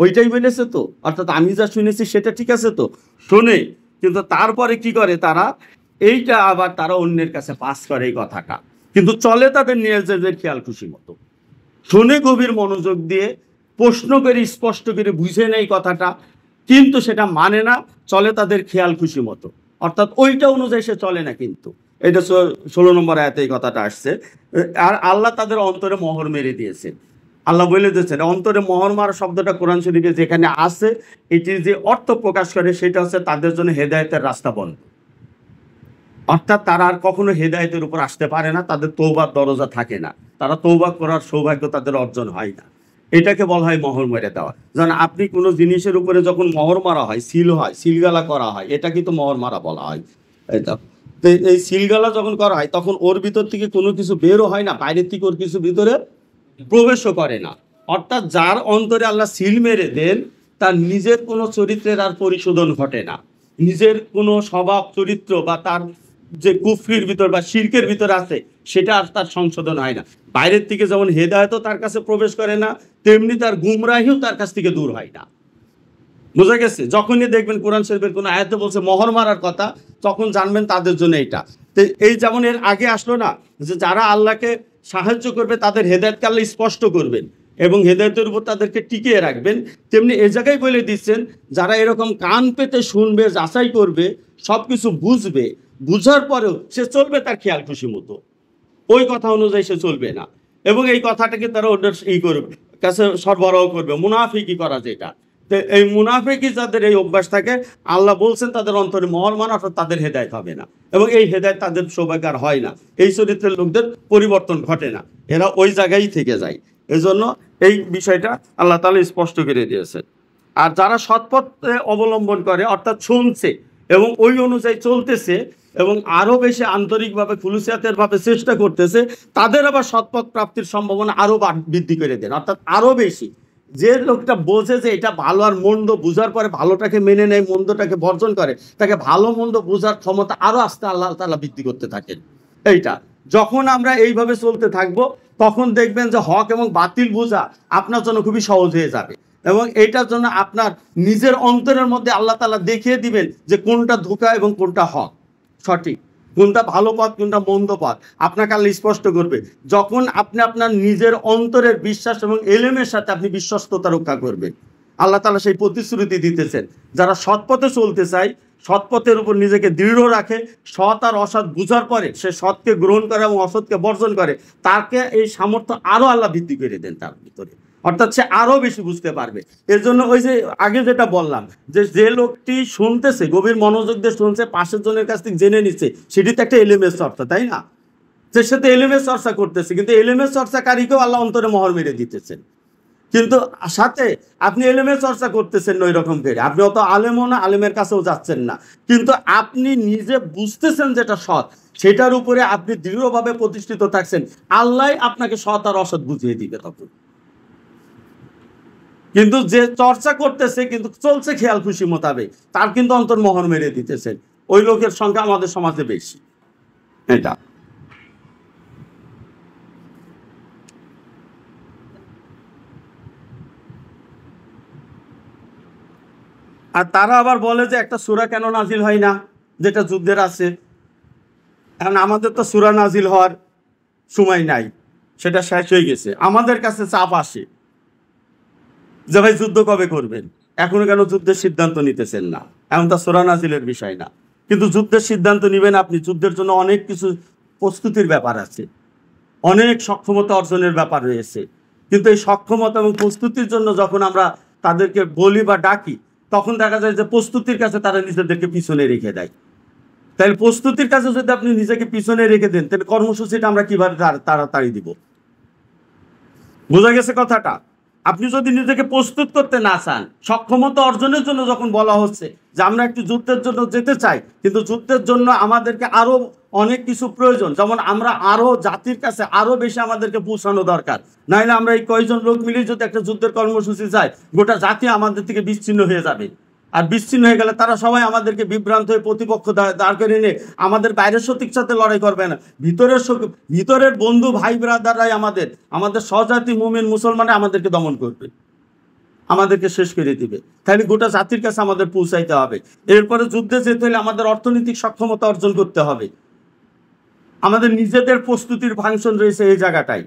ওইটাই বলেছে তো, অর্থাৎ আমি যা শুনেছি সেটা ঠিক আছে তো, শোনে। কিন্তু তারপরে কি করে তারা, এইটা আবার তারা অন্যের কাছে পাস করে এই কথাটা, কিন্তু চলে তাদের নিজেদের খেয়াল খুশি মতো, শুনে গভীর মনোযোগ দিয়ে প্রশ্ন করে স্পষ্ট করে বুঝে নেই কথাটা, কিন্তু সেটা মানে না, চলে তাদের খেয়াল খুশি মতো, অর্থাৎ ওইটা অনুযায়ী সে চলে না। কিন্তু এটা 16 নম্বর আয়াতে এই কথাটা আসছে। আর আল্লাহ তাদের অন্তরে মোহর মেরে দিয়েছে। আল্লাহ বলে দিয়েছেন, অন্তরে মোহর মারা শব্দটা কোরআন শরীফে যেখানে আছে, এটি যে অর্থ প্রকাশ করে সেটা হচ্ছে তাদের জন্য হেদায়েতের রাস্তা বন্ধ, অর্থাৎ তারা আর কখনো হেদায়েতের উপর আসতে পারে না, তাদের তৌবার দরজা থাকে না, তারা তৌবা করার সৌভাগ্য তাদের অর্জন হয় না। এটাকে বলা হয় মোহর মেরে দেওয়া। যেমন আপনি কোনো জিনিসের উপরে যখন মোহর মারা হয়, সিল হয়, সিলগালা করা হয়, এটা কিন্তু মোহর মারা বলা হয়। এটা তো এই সিলগালা যখন করা হয় তখন ওর ভিতর থেকে কোনো কিছু বেরও হয় না, বাইরের থেকে ওর কিছু ভিতরে প্রবেশও করে না। অর্থাৎ যার অন্তরে আল্লাহ সিল মেরে দেন, তার নিজের কোনো চরিত্রের আর পরিশোধন ঘটে না, নিজের কোনো স্বভাব চরিত্র বা তার যে কুফরির ভিতর বা শিরকের ভিতর আছে সেটা আর তার সংশোধন হয় না। বাইরের থেকে যেমন হেদায়েতও তার কাছে প্রবেশ করে না, তেমনি তার গুমরাহিও তার কাছ থেকে দূর হয় না। বোঝা গেছে? যখনই দেখবেন কোরআন শরীফের কোনো আয়াতে বলছে মোহর মারার কথা, তখন জানবেন তাদের জন্য এইটা। তো এই যেমন এর আগে আসলো না, যে যারা আল্লাহকে সাহায্য করবে তাদের হেদায়েতকে আল্লাহ স্পষ্ট করবেন এবং হেদায়েতের উপর তাদেরকে টিকিয়ে রাখবেন, তেমনি এ জায়গায় বলে দিচ্ছেন যারা এরকম কান পেতে শুনবে, যাচাই করবে, সব কিছু বুঝবে, বুঝার পরেও সে চলবে তার খেয়াল খুশি মতো, ওই কথা অনুযায়ী সে চলবে না, এবং এই কথাটাকে তারা ওদের করবে, কাছে সরবরাহ করবে, মুনাফিকি করা যেটা। তো এই মুনাফিকি যাদের এই অভ্যাস থাকে, আল্লাহ বলছেন তাদের অন্তরে মোহর মানা, অর্থাৎ তাদের হেদায়েত হবে না, এবং এই হেদায়েত তাদের সৌভাগ্য আর হয় না, এই চরিত্রের লোকদের পরিবর্তন ঘটে না, এরা ওই জায়গায় থেকে যায়। এজন্য এই বিষয়টা আল্লাহ তাআলা স্পষ্ট করে দিয়েছেন। আর যারা সৎপথ অবলম্বন করে, অর্থাৎ শুনছে এবং ওই অনুযায়ী চলতেছে এবং আরও বেশি আন্তরিকভাবে খুলুসিয়াতের ভাবে চেষ্টা করতেছে, তাদের আবার সৎপথ প্রাপ্তির সম্ভাবনা আরও বৃদ্ধি করে দেন, অর্থাৎ আরও বেশি। যে লোকটা বোঝে যে এটা ভালো আর মন্দ, বুঝার পরে ভালোটাকে মেনে নেয়, মন্দটাকে বর্জন করে, তাকে ভালো মন্দ বোঝার ক্ষমতা আরও আস্তে আল্লাহ তাআলা বৃদ্ধি করতে থাকেন। এইটা যখন আমরা এইভাবে চলতে থাকবো, তখন দেখবেন যে হক এবং বাতিল বোঝা আপনার জন্য খুবই সহজ হয়ে যাবে, এবং এইটার জন্য আপনার নিজের অন্তরের মধ্যে আল্লাহ তাআলা দেখিয়ে দিবেন যে কোনটা ধোঁকা এবং কোনটা হক, সঠিক, কোনটা ভালো পথ কোনটা মন্দ পথ, আপনাকে আল্লাহ স্পষ্ট করবে। যখন আপনি আপনার নিজের অন্তরের বিশ্বাস এবং এলেমের সাথে আপনি বিশ্বস্ততা রক্ষা করবেন, আল্লাহ তাআলা সেই প্রতিশ্রুতি দিতেছেন। যারা সৎপথে চলতে চায়, সৎপথের উপর নিজেকে দৃঢ় রাখে, সৎ আর অসৎ বুঝার পরে সে সৎকে গ্রহণ করে এবং অসৎকে বর্জন করে, তাকে এই সামর্থ্য আরও আল্লাহ বৃদ্ধি করে দেন তার ভিতরে, অর্থাৎ সে আরও বেশি বুঝতে পারবে। এর জন্য ওই যে আগে যেটা বললাম, যে লোকটি শুনতেছে, গভীর মনোযোগ দিয়ে শুনছে, পাশের জনের কাছ থেকে জেনে নিচ্ছে, সেটি তো একটা এলেমের চর্চা, তাই না? যে সে তো এলেমের চর্চা করতেছে, কিন্তু এলেমের চর্চাকারীকেও আল্লাহ অন্তরে মোহর মেরে দিতেছেন। কিন্তু সাথে আপনি এলেমের চর্চা করতেছেন না ওই রকম করে, আপনি অত আলেমও না, আলেমের কাছেও যাচ্ছেন না, কিন্তু আপনি নিজে বুঝতেছেন যেটা সৎ, সেটার উপরে আপনি দৃঢ়ভাবে প্রতিষ্ঠিত থাকছেন, আল্লাহ আপনাকে সৎ আর অসৎ বুঝিয়ে দিবে তখন। কিন্তু যে চর্চা করতেছে কিন্তু চলছে খেয়াল খুশি মোতাবেক, তার কিন্তু অন্তর মোহর মেরে দিতেছেন, ওই লোকের সংখ্যা আমাদের সমাজে বেশি। এটা আর তারা আবার বলে যে একটা সূরা কেন নাজিল হয় না, যেটা যুদ্ধের আছে। এখন আমাদের তো সূরা নাজিল হওয়ার সময় নাই, সেটা শেষ হয়ে গেছে, আমাদের কাছে চাপ আসে যে ভাই যুদ্ধ কবে করবেন, এখনো কেন যুদ্ধের সিদ্ধান্ত নিতেছেন না। এখন তা সূরা নাজিলের বিষয় না, কিন্তু যুদ্ধের সিদ্ধান্ত নেবেন আপনি, যুদ্ধের জন্য অনেক কিছু প্রস্তুতির ব্যাপার আছে, অনেক সক্ষমতা অর্জনের ব্যাপার রয়েছে। কিন্তু এই সক্ষমতা এবং প্রস্তুতির জন্য যখন আমরা তাদেরকে বলি বা ডাকি, তখন দেখা যায় যে প্রস্তুতির কাছে তারা নিজেদেরকে পিছনে রেখে দেয়। তাহলে প্রস্তুতির কাছে যদি আপনি নিজেকে পিছনে রেখে দেন, তাহলে কর্মসূচিটা আমরা কিভাবে তাড়াতাড়ি দিব? বোঝা গেছে কথাটা? আপনি যদি নিজেকে প্রস্তুত করতে না চান, সক্ষমতা অর্জনের জন্য যখন বলা হচ্ছে যে আমরা একটি যুদ্ধের জন্য যেতে চাই, কিন্তু যুদ্ধের জন্য আমাদেরকে আরো অনেক কিছু প্রয়োজন, যেমন আমরা আরো জাতির কাছে আরো বেশি আমাদেরকে পৌঁছানো দরকার। নাহলে আমরা এই কয়েকজন লোক মিলে যদি একটা যুদ্ধের কর্মসূচি চাই, গোটা জাতি আমাদের থেকে বিচ্ছিন্ন হয়ে যাবে। আর বিচ্ছিন্ন হয়ে গেলে তারা সবাই আমাদেরকে বিভ্রান্ত হয়ে প্রতিপক্ষ দাঁড় করে এনে আমাদের বাইরের শক্তির সাথে লড়াই করবে না, ভিতরের বন্ধু ভাই ব্রাদাররাই আমাদের সহজাতি মুমিন মুসলমান আমাদেরকে দমন করবে, আমাদেরকে শেষ করে দিবে। তাহলে গোটা জাতির কাছে আমাদের পৌঁছাইতে হবে। এরপরে যুদ্ধে যেতে হলে আমাদের অর্থনৈতিক সক্ষমতা অর্জন করতে হবে। আমাদের নিজেদের প্রস্তুতির ফাংশন রয়েছে এই জায়গাটায়,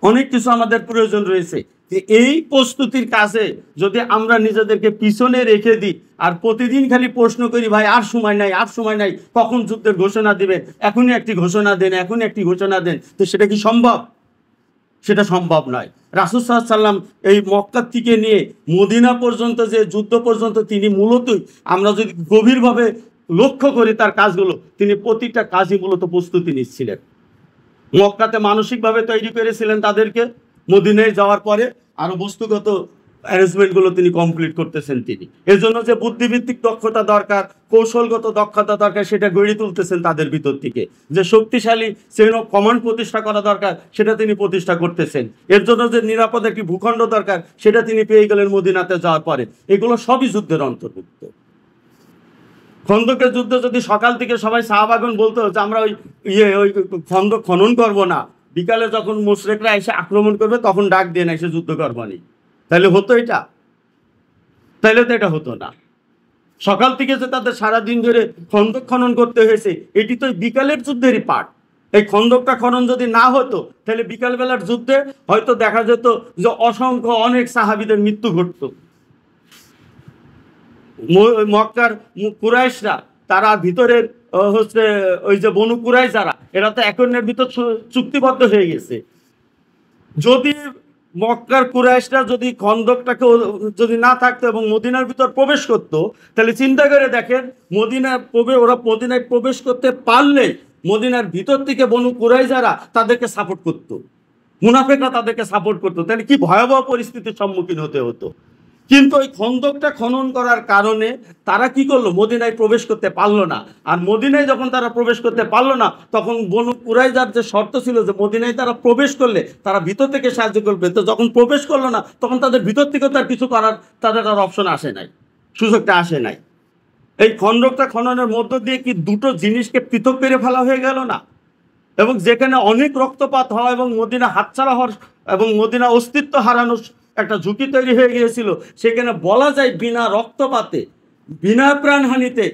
অনেক কিছু আমাদের প্রয়োজন রয়েছে। এই প্রস্তুতির কাজে যদি আমরা নিজেদেরকে পিছনে রেখে দিই আর প্রতিদিন খালি প্রশ্ন করি ভাই আর সময় নাই, আর সময় নাই, কখন যুদ্ধের ঘোষণা দিবেন, এখনই একটি ঘোষণা দেন, এখনই একটি ঘোষণা দেন, তো সেটা কি সম্ভব? সেটা সম্ভব নয়। রাসূল সাল্লাল্লাহু আলাইহি ওয়াসাল্লাম এই মক্কা থেকে নিয়ে মদিনা পর্যন্ত যে যুদ্ধ পর্যন্ত তিনি মূলতই, আমরা যদি গভীরভাবে লক্ষ্য করি তার কাজগুলো, তিনি প্রতিটা কাজই মূলত প্রস্তুতি নিচ্ছিলেন। মক্কাতে মানসিকভাবে তৈরি করেছিলেন তাদেরকে, মদিনায় যাওয়ার পরে আরো বস্তুগত অ্যারেঞ্জমেন্টগুলো তিনি কমপ্লিট করতেছেন। তিনি এর জন্য যে বুদ্ধিভিত্তিক দক্ষতা দরকার, কৌশলগত দক্ষতা দরকার, সেটা গড়ে তুলতেছেন তাদের ভিতর থেকে। যে শক্তিশালী চেইন অফ কমান্ড প্রতিষ্ঠা করা দরকার, সেটা তিনি প্রতিষ্ঠা করতেছেন। এর জন্য যে নিরাপদ একটি ভূখণ্ড দরকার, সেটা তিনি পেয়ে গেলেন মদিনাতে যাওয়ার পরে। এগুলো সবই যুদ্ধের অন্তর্ভুক্ত। খন্দকের যুদ্ধে যদি সকাল থেকে সবাই সাহাবাগণ বলতো যে আমরা ওই খন্দক খনন করবো না, বিকালে যখন মুশরিকরা এসে আক্রমণ করবে তখন ডাক দিয়ে না এসে যুদ্ধ করবানি, তাহলে হতো এটা? তাহলে তো এটা হতো না। সকাল থেকে যে তাদের সারাদিন ধরে খন্দক খনন করতে হয়েছে, এটি তো বিকালের যুদ্ধেরই পার্ট। এই খন্দকটা খনন যদি না হতো, তাহলে বিকালবেলার যুদ্ধে হয়তো দেখা যেত যে অসংখ্য অনেক সাহাবীদের মৃত্যু ঘটতো। মক্কার কুরাইশরা, তারা ভিতরের হচ্ছে ওই যে বনু কুরাইশ যারা, এরা তো একনের ভিতর চুক্তিবদ্ধ হয়ে গেছে। যদি মক্কার কুরাইশরা যদি খন্দকটাকে যদি না থাকতো এবং মদিনার ভিতর প্রবেশ করত, তাহলে চিন্তা করে দেখেন, ওরা মদিনায় প্রবেশ করতে পারলে মদিনার ভিতর থেকে বনু কুরাইশ যারা তাদেরকে সাপোর্ট করতো, মুনাফিকরা তাদেরকে সাপোর্ট করতো, তাহলে কি ভয়াবহ পরিস্থিতির সম্মুখীন হতে হতো। কিন্তু ওই খন্দকটা খনন করার কারণে তারা কি করলো, মদিনায় প্রবেশ করতে পারলো না। আর মদিনায় যখন তারা প্রবেশ করতে পারলো না, তখন বনু কুরাইজার যে শর্ত ছিল যে মদিনায় তারা প্রবেশ করলে তারা ভিতর থেকে সাহায্য করবে, তো যখন প্রবেশ করলো না তখন তাদের ভিতর থেকে তার কিছু করার তাদের আর অপশন আসে নাই, সুযোগটা আসে নাই। এই খন্দকটা খননের মধ্য দিয়ে কি দুটো জিনিসকে পৃথক করে ফেলা হয়ে গেল না? এবং যেখানে অনেক রক্তপাত হওয়া এবং মদিনা হাতছাড়া হওয়ার এবং মদিনা অস্তিত্ব হারানোর একটা ঝুঁকি তৈরি হয়ে গিয়েছিল, সেখানে বলা যায় বিনা রক্তপাতে, বিনা প্রাণহানিতে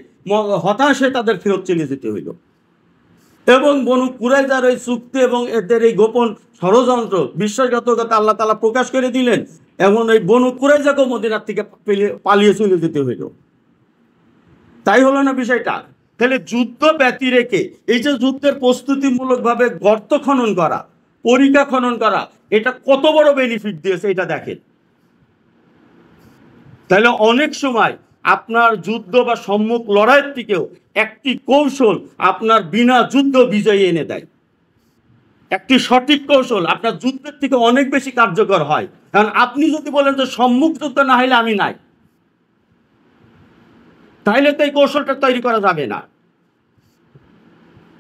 হতাশ হয়ে তাদের ফেরত চলে যেতে হইল। এবং বনু কুরাইজার ওই চুক্তি এবং এদের এই গোপন ষড়যন্ত্র বিশ্বাসঘাতকতা আল্লাহ তাআলা প্রকাশ করে দিলেন, এবং এই বনু কুরাইজাকেও মদিনার থেকে পালিয়ে চলে যেতে হইল। তাই হলো না বিষয়টা? তাহলে যুদ্ধ ব্যতি রেখে এই যে যুদ্ধের প্রস্তুতিমূলকভাবে গর্ত খনন করা, পরিখা খনন করা, এটা কত বড় বেনিফিট দিয়েছে এটা দেখেন। তাহলে অনেক সময় আপনার যুদ্ধ বা সম্মুখ লড়াইয়ের থেকেও একটি কৌশল আপনার বিনা যুদ্ধ বিজয়ী এনে দেয়। একটি সঠিক কৌশল আপনার যুদ্ধের থেকে অনেক বেশি কার্যকর হয়। কারণ আপনি যদি বলেন যে সম্মুখ যুদ্ধ না হলে আমি নাই, তাহলে তো এই কৌশলটা তৈরি করা যাবে না।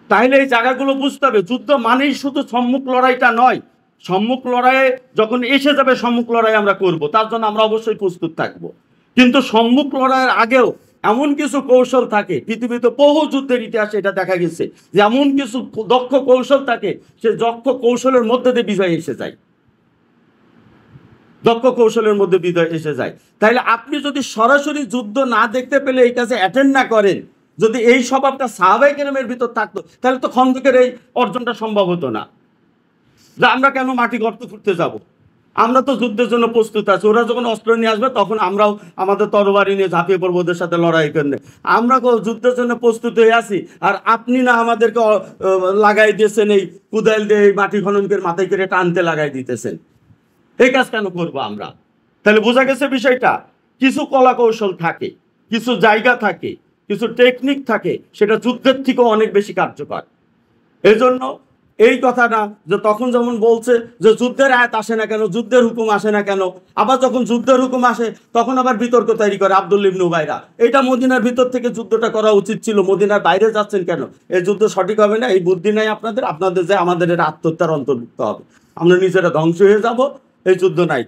তাহলে এই জায়গাগুলো বুঝতে হবে, যুদ্ধ মানেই শুধু সম্মুখ লড়াইটা নয়। সম্মুখ লড়াইয়ে যখন এসে যাবে সম্মুখ লড়াই আমরা করব, তার জন্য আমরা অবশ্যই প্রস্তুত থাকব। কিন্তু সম্মুখ লড়াইয়ের আগেও এমন কিছু কৌশল থাকে, পৃথিবীতে বহু যুদ্ধের ইতিহাসে এটা দেখা গেছে যে এমন কিছু দক্ষ কৌশল থাকে, সে দক্ষ কৌশলের মধ্যে দিয়ে বিজয় এসে যায়, দক্ষ কৌশলের মধ্যে বিজয় এসে যায়। তাহলে আপনি যদি সরাসরি যুদ্ধ না দেখতে পেলে এই কাজে অ্যাটেন্ড না করেন, যদি এই স্বভাবটা সাহাবায়ে কেরামের ভিতর থাকতো, তাহলে তো খন্দকের এই অর্জনটা সম্ভব হতো না। যে আমরা কেন মাটি গর্ত খুঁড়তে যাব, আমরা তো যুদ্ধের জন্য প্রস্তুত আছি। ওরা যখন অস্ত্র নিয়ে আসবে তখন আমরাও আমাদের তরবারি নিয়ে ঝাঁপিয়ে পড়বো ওদের সাথে লড়াই করতে। আমরা যুদ্ধের জন্য প্রস্তুত হয়ে আছি, আর আপনি না আমাদেরকে লাগাই দিয়েছেন এই কুদাল দিয়ে এই মাটি খননকে মাথায় করে টানতে লাগাই দিতেছেন। এই কাজ কেন করবো আমরা? তাহলে বোঝা গেছে বিষয়টা। কিছু কলা কৌশল থাকে, কিছু জায়গা থাকে, কিছু টেকনিক থাকে, সেটা যুদ্ধের থেকেও অনেক বেশি কার্যকর। এজন্য এই কথা না যে তখন যেমন বলছে যে যুদ্ধের আয়াত আসে না কেন, যুদ্ধের হুকুম আসে না কেন, আবার যখন যুদ্ধের হুকুম আসে তখন আবার বিতর্ক তৈরি করে আব্দুল্লাহ ইবনে উবাইরা। এটা মদিনার ভিতর থেকে যুদ্ধটা করা উচিত ছিল, মদিনার বাইরে যাচ্ছেন কেন? এই যুদ্ধ সঠিক হবে না, এই বুদ্ধি নাই আপনাদের, আপনাদের যে আমাদের এটা আত্মহত্যার অন্তর্ভুক্ত হবে, আমরা নিজেরা ধ্বংস হয়ে যাব, এই যুদ্ধ নাই।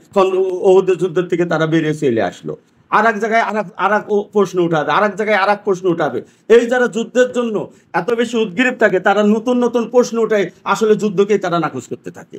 ওহুদের যুদ্ধের থেকে তারা বেরিয়ে চলে আসলো। আর এক জায়গায় আর এক প্রশ্ন উঠাবে, আর এক জায়গায় আর এক প্রশ্ন উঠাবে। এই যারা যুদ্ধের জন্য এত বেশি উদ্গ্রীব থাকে, তারা নতুন নতুন প্রশ্ন উঠায়, আসলে যুদ্ধকেই তারা নাকচ করতে থাকে,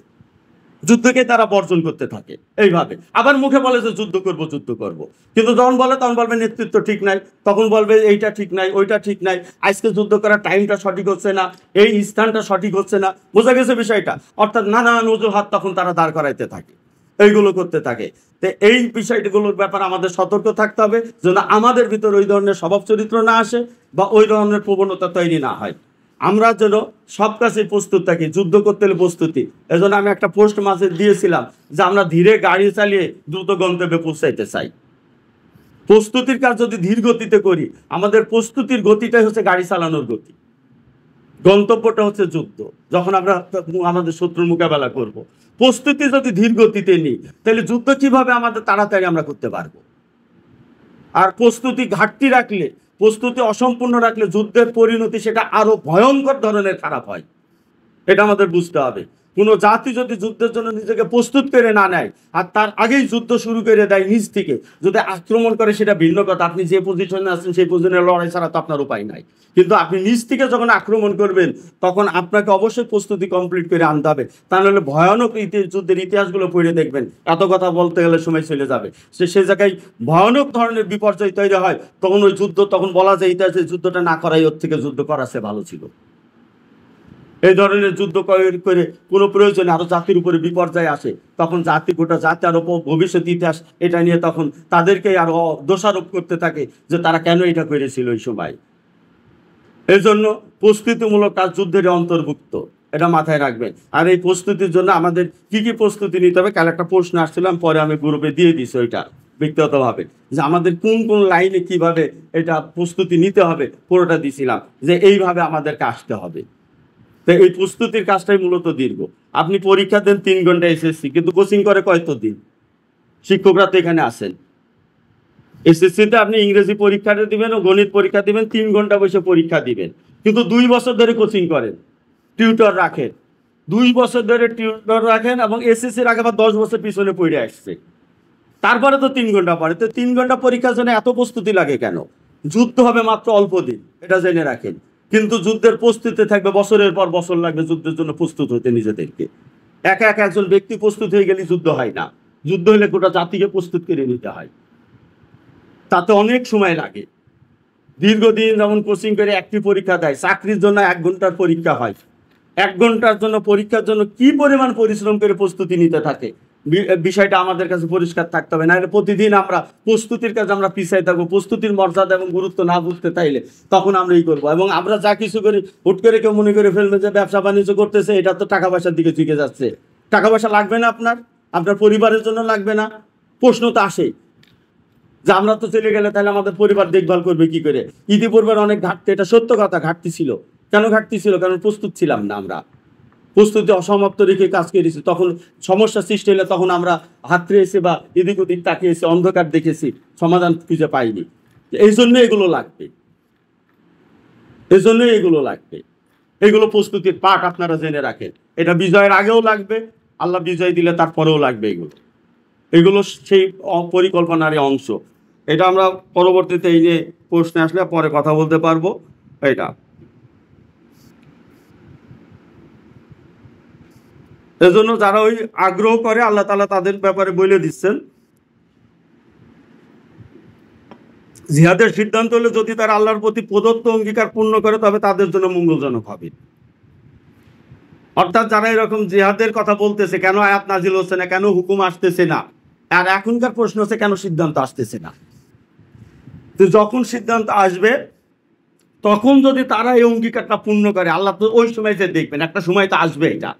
যুদ্ধকে তারা বর্জন করতে থাকে। এইভাবে আবার মুখে বলে যে যুদ্ধ করব যুদ্ধ করব, কিন্তু যখন বলে তখন বলবে নেতৃত্ব ঠিক নাই, তখন বলবে এইটা ঠিক নাই, ওইটা ঠিক নাই, আজকে যুদ্ধ করার টাইমটা সঠিক হচ্ছে না, এই স্থানটা সঠিক হচ্ছে না। বোঝা গেছে বিষয়টা? অর্থাৎ নানান অজুহাত তখন তারা দাঁড় করাইতে থাকে, এইগুলো করতে থাকে। তো এই বিষয়গুলোর ব্যাপারে আমাদের সতর্ক থাকতে হবে যেন আমাদের ভিতর ওই ধরনের স্বভাব চরিত্র না আসে বা ওই ধরনের প্রবণতা তৈরি না হয়। আমরা যেন সব কাছে প্রস্তুত থাকি, যুদ্ধ করতে হলে প্রস্তুতি। এজন্য আমি একটা পোস্ট মাঝে দিয়েছিলাম যে আমরা ধীরে গাড়ি চালিয়ে দ্রুত গন্তব্যে পৌঁছাইতে চাই। প্রস্তুতির কাজ যদি ধীর গতিতে করি, আমাদের প্রস্তুতির গতিটাই হচ্ছে গাড়ি চালানোর গতি, গন্তব্যটা হচ্ছে যুদ্ধ। যখন আমরা আমাদের শত্রুর মোকাবেলা করব, প্রস্তুতি যদি ধীর গতিতে নিই, তাহলে যুদ্ধ কিভাবে আমাদের তাড়াতাড়ি আমরা করতে পারবো। আর প্রস্তুতি ঘাটতি রাখলে, প্রস্তুতি অসম্পূর্ণ রাখলে যুদ্ধের পরিণতি সেটা আরো ভয়ঙ্কর ধরনের খারাপ হয়। এটা আমাদের বুঝতে হবে। কোনো জাতি যদি যুদ্ধের জন্য নিজেকে প্রস্তুত করে না নেয় আর তার আগেই যুদ্ধ শুরু করে দেয় নিজ থেকে, যদি আক্রমণ করে সেটা ভিন্ন কথা, আপনি যে পজিশনে আছেন সেই পজিশনে লড়াই ছাড়া তো আপনার উপায় নাই। কিন্তু আপনি নিজ থেকে যখন আক্রমণ করবেন তখন আপনাকে অবশ্যই প্রস্তুতি কমপ্লিট করে আনতে হবে, তা নাহলে ভয়ানক যুদ্ধের ইতিহাসগুলো পড়ে দেখবেন, এত কথা বলতে গেলে সময় চলে যাবে। সে জায়গায় ভয়ানক ধরনের বিপর্যয় তৈরি হয়, তখন ওই যুদ্ধ, তখন বলা যায় ইতিহাসে যুদ্ধটা না করাই ওর থেকে যুদ্ধ করাছে ভালো ছিল। এই ধরনের যুদ্ধ করে কোনো প্রয়োজনে আরো জাতির উপরে বিপর্যয় আসে, তখন জাতি, গোটা জাতি আরো ভবিষ্যৎ ইতিহাস এটা নিয়ে তখন তাদেরকে আরো দোষারোপ করতে থাকে যে তারা কেন এটা করেছিল ওই সময়। এই জন্য প্রস্তুতিমূলক কাজ যুদ্ধের অন্তর্ভুক্ত, এটা মাথায় রাখবেন। আর এই প্রস্তুতির জন্য আমাদের কি কি প্রস্তুতি নিতে হবে, কাল একটা প্রশ্ন আসছিলাম, পরে আমি গ্রুপে দিয়ে দিছি ওইটা ব্যক্তিগতভাবে, যে আমাদের কোন কোন লাইনে কিভাবে এটা প্রস্তুতি নিতে হবে, পুরোটা দিছিলাম যে এইভাবে আমাদেরকে আসতে হবে। তো এই প্রস্তুতির কাজটাই মূলত দীর্ঘ। আপনি পরীক্ষা দেন 3 ঘন্টা এসএসসি, কিন্তু কোচিং করে কতদিন? শিক্ষকরা তো এখানে আসেন। এসএসসিতে আপনি ইংরেজি পরীক্ষাটা দিবেন ও গণিত পরীক্ষা দিবেন, 3 ঘন্টা বসে পরীক্ষা দিবেন, কিন্তু 2 বছর ধরে কোচিং করেন, টিউটর রাখেন, 2 বছর ধরে টিউটর রাখেন, এবং এসএসসির আগে আবার 10 বছর পিছনে পড়ে আসছে, তারপরে তো 3 ঘন্টা পড়ে। তো 3 ঘন্টা পরীক্ষার জন্য এত প্রস্তুতি লাগে কেন? যুদ্ধ হবে মাত্র অল্প দিন, এটা জেনে রাখেন, কিন্তু যুদ্ধের প্রস্তুতি থাকবে বছরের পর বছর লাগবে যুদ্ধের জন্য প্রস্তুত হতে নিজেদেরকে। একা একা একজন ব্যক্তি প্রস্তুত হয়ে গেলে যুদ্ধ হয় না, যুদ্ধ হলে গোটা জাতিকে প্রস্তুত করে নিতে হয়, তাতে অনেক সময় লাগে। দীর্ঘদিন যেমন কোচিং করে একটি পরীক্ষা দেয়, চাকরির জন্য 1 ঘন্টার পরীক্ষা হয়, 1 ঘন্টার জন্য পরীক্ষার জন্য কি পরিমাণ পরিশ্রম করে প্রস্তুতি নিতে থাকে, বিষয়টা আমাদের কাছে পরিষ্কার থাকতে হবে। না হলে প্রতিদিন আমরা প্রস্তুতির কাজে আমরা পিছিয়ে থাকবো, প্রস্তুতির মর্যাদা এবং গুরুত্ব না বুঝতে চাইলে তখন আমরা এই করবো। এবং আমরা যা কিছু করি, হুট করে কেউ মনে করে ফেলবে যে ব্যবসা বাণিজ্য করতেছে, এটা তো টাকা পয়সার দিকে ঝুঁকে যাচ্ছে। টাকা পয়সা লাগবে না আপনার, আপনার পরিবারের জন্য লাগবে না? প্রশ্ন তো আসেই যে আমরা তো চলে গেলে তাহলে আমাদের পরিবার দেখভাল করবে কি করে। ইতিপূর্বের অনেক ঘাটতি, এটা সত্য কথা, ঘাটতি ছিল। কেন ঘাটতি ছিল? কারণ প্রস্তুত ছিলাম না, আমরা প্রস্তুতি অসমাপ্ত রেখে কাজ করেছি। তখন সমস্যা সৃষ্টি হলে তখন আমরা হাত রেখেছি বা এদিক ওদিক তাকিয়েছি, অন্ধকার দেখেছি, সমাধান খুঁজে পাইনি। এই জন্য এগুলো লাগবে, এই জন্যই এগুলো লাগবে। এগুলো প্রস্তুতির পাঠ, আপনারা জেনে রাখেন। এটা বিজয়ের আগেও লাগবে, আল্লাহ বিজয় দিলে তারপরেও লাগবে। এগুলো এগুলো সেই পরিকল্পনারই অংশ। এটা আমরা পরবর্তীতে এই যে প্রশ্নে আসলে পরে কথা বলতে পারবো। এটা এজন্য যারা ওই আগ্রহ করে, আল্লাহ তাআলা তাদের ব্যাপারে বলে দিচ্ছেন, জিহাদের সিদ্ধান্ত হলে যদি তারা আল্লাহর প্রতি প্রদত্ত অঙ্গীকার পূর্ণ করে তবে তাদের জন্য মঙ্গলজনক হবে। অর্থাৎ যারা এরকম জিহাদের কথা বলতেছে, কেন আয়াত নাজিল হচ্ছে না, কেন হুকুম আসতেছে না, আর এখনকার প্রশ্ন হচ্ছে কেন সিদ্ধান্ত আসতেছে না। তো যখন সিদ্ধান্ত আসবে তখন যদি তারা এই অঙ্গীকারটা পূর্ণ করে, আল্লাহ তো ওই সময় যে দেখবেন, একটা সময় তো আসবে। এটা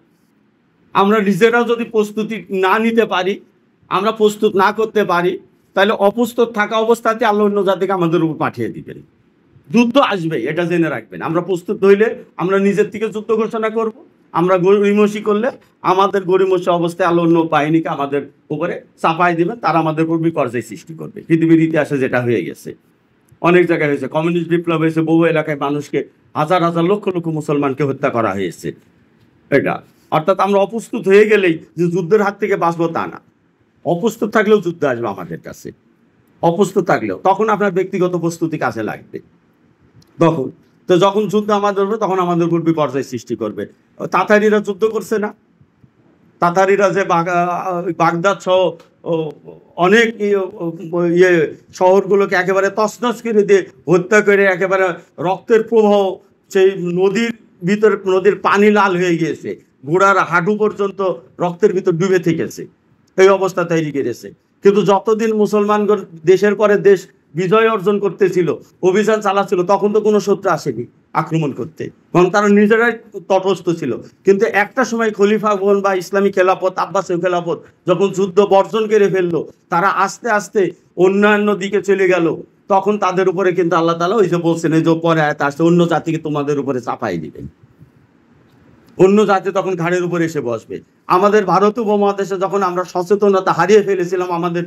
আমরা নিজেরাও যদি প্রস্তুতি না নিতে পারি, আমরা প্রস্তুত না করতে পারি, তাহলে অপ্রস্তুত থাকা অবস্থাতে আল্লাহ অন্য জাতিকে আমাদের উপর পাঠিয়ে দিবেন। যুদ্ধ আসবে, এটা জেনে রাখবেন। আমরা প্রস্তুত হইলে আমরা নিজের থেকে যুদ্ধ ঘোষণা করব, আমরা গড়িমসি করলে আমাদের গড়িমসি অবস্থায় আল্লাহ অন্য বাহিনীকে আমাদের উপরে চাপাই দিবেন, তারা আমাদের উপর বিপর্যয় সৃষ্টি করবে। পৃথিবীর ইতিহাসে যেটা হয়ে গেছে, অনেক জায়গায় হয়েছে, কমিউনিস্ট বিপ্লব হয়েছে, বহু এলাকায় মানুষকে হাজার হাজার লক্ষ লক্ষ মুসলমানকে হত্যা করা হয়েছে। এটা অর্থাৎ আমরা অপ্রস্তুত হয়ে গেলেই যে যুদ্ধের হাত থেকে বাঁচবো তা না, অপ্রস্তুত থাকলেও যুদ্ধ আসবে আমাদের কাছে, অপ্রস্তুত থাকলেও তখন আপনার ব্যক্তিগত প্রস্তুতি কাজে লাগবে। তখন তো যখন যুদ্ধ আমাদের হবে তখন আমাদের উপর বিপর্যয় সৃষ্টি করবে। তাতারিরা যুদ্ধ করছে না, তাতারিরা যে বাগদাদ সহ অনেক ইয়ে শহরগুলোকে একেবারে তছনছ করে দিয়ে হত্যা করে একেবারে রক্তের প্রবাহ, সেই নদীর ভিতর, নদীর পানি লাল হয়ে গিয়েছে, ঘোড়ার হাঁটু পর্যন্ত রক্তের ভিতর ডুবে থেকেছে, এই অবস্থা তৈরি করেছে। কিন্তু যতদিন মুসলমানগণ দেশের পরে দেশ বিজয় অর্জন করতেছিল, অভিযান চালাচ্ছিল, তখন তো কোনো শত্রু আসেনি আক্রমণ করতে, কারণ তারা নিজেরাই তটস্থ ছিল। কিন্তু একটা সময় খলিফাগণ বা ইসলামী খেলাফত, আব্বাসীয় খেলাফত যখন যুদ্ধ বর্জন করে ফেললো, তারা আস্তে আস্তে অন্যান্য দিকে চলে গেল, তখন তাদের উপরে কিন্তু আল্লাহ তাআলা ওই যে বলছেন, এই যে পরে আয়াত আসছে, অন্য জাতিকে তোমাদের উপরে চাপাই দিবেন, অন্য জাতি তখন ঘাড়ের উপরে এসে বসবে। আমাদের ভারত উপমহাদেশে যখন আমরা সচেতনতা হারিয়ে ফেলেছিলাম আমাদের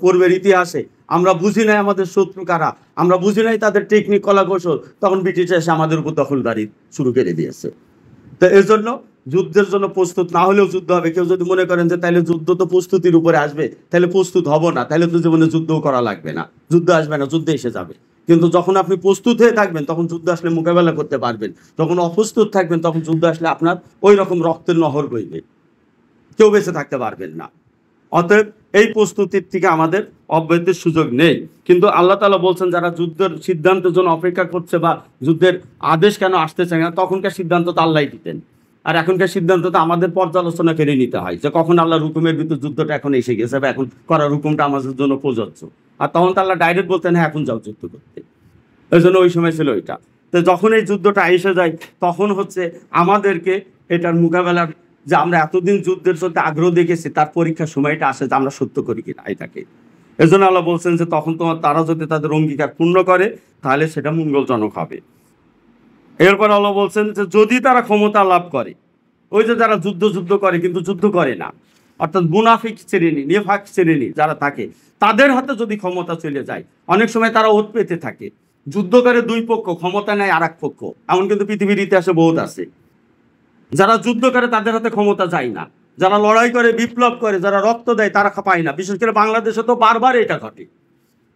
পূর্বের ইতিহাসে, আমরা বুঝি নাই আমাদের শত্রু কারা, আমরা বুঝি নাই তাদের টেকনিক, কলা কৌশল, তখন ব্রিটিশ এসে আমাদের উপর দখলদারি শুরু করে দিয়েছে। তো এই জন্য যুদ্ধের জন্য প্রস্তুত না হলেও যুদ্ধ হবে। কেউ যদি মনে করেন যে তাহলে যুদ্ধ তো প্রস্তুতির উপরে আসবে, তাহলে প্রস্তুত হব না, তাহলে তো জীবনে যুদ্ধও করা লাগবে না, যুদ্ধ আসবে না, যুদ্ধ এসে যাবে। কিন্তু যখন আপনি প্রস্তুত হয়ে থাকবেন তখন যুদ্ধ আসলে মোকাবেলা করতে পারবেন, যখন অপ্রস্তুত থাকবেন তখন যুদ্ধ আসলে আপনার ওই রকম রক্তের নহর বইবে, কেউ বেঁচে থাকতে পারবেন না। অতএব এই প্রস্তুতির থেকে আমাদের অব্যাহতির সুযোগ নেই। কিন্তু আল্লাহ তাআলা বলছেন, যারা যুদ্ধের সিদ্ধান্তের জন্য অপেক্ষা করছে বা যুদ্ধের আদেশ কেন আসতেছে না, তখনকার সিদ্ধান্ত তো আল্লাহই দিতেন, আর এখনকার সিদ্ধান্ত তো আমাদের পর্যালোচনা করে নিতে হয় যে কখন আল্লাহর হুকুমের ভিতর যুদ্ধটা এখন এসে গেছে বা এখন করার হুকুমটা আমাদের জন্য প্রযোজ্য। আর তখন তো আল্লাহ ডাইরেক্ট বলতেন, হ্যাঁ এখন যাও যুদ্ধ করতে। এই জন্য ওই সময় ছিল ওইটা। তো যখন এই যুদ্ধটা এসে যায় তখন হচ্ছে আমাদেরকে এটার মোকাবেলার, যে আমরা এতদিন যুদ্ধের জন্য আগ্রহ দেখেছি, তার পরীক্ষার সময়টা আসে যে আমরা সত্য করি কিনা এটাকে। এই জন্য আল্লাহ বলছেন যে তখন তারা যদি তাদের অঙ্গীকার পূর্ণ করে তাহলে সেটা মঙ্গলজনক হবে। এরপর আল্লাহ বলছেন যে যদি তারা ক্ষমতা লাভ করে, ওই যে যারা যুদ্ধ করে কিন্তু যুদ্ধ করে না, অর্থাৎ মুনাফিক শ্রেণী, নিফাক শ্রেণী যারা থাকে, তাদের হাতে যদি ক্ষমতা চলে যায়, অনেক সময় তারা ওত পেতে থাকে, যুদ্ধ করে দুই পক্ষ, ক্ষমতা নেয় আর এক পক্ষ, এমন কিন্তু পৃথিবীর ইতিহাসে বহুত আছে। যারা যুদ্ধ করে তাদের হাতে ক্ষমতা যায় না, যারা লড়াই করে, বিপ্লব করে, যারা রক্ত দেয় তারা পায় না। বিশেষ করে বাংলাদেশে তো বারবার এটা ঘটে,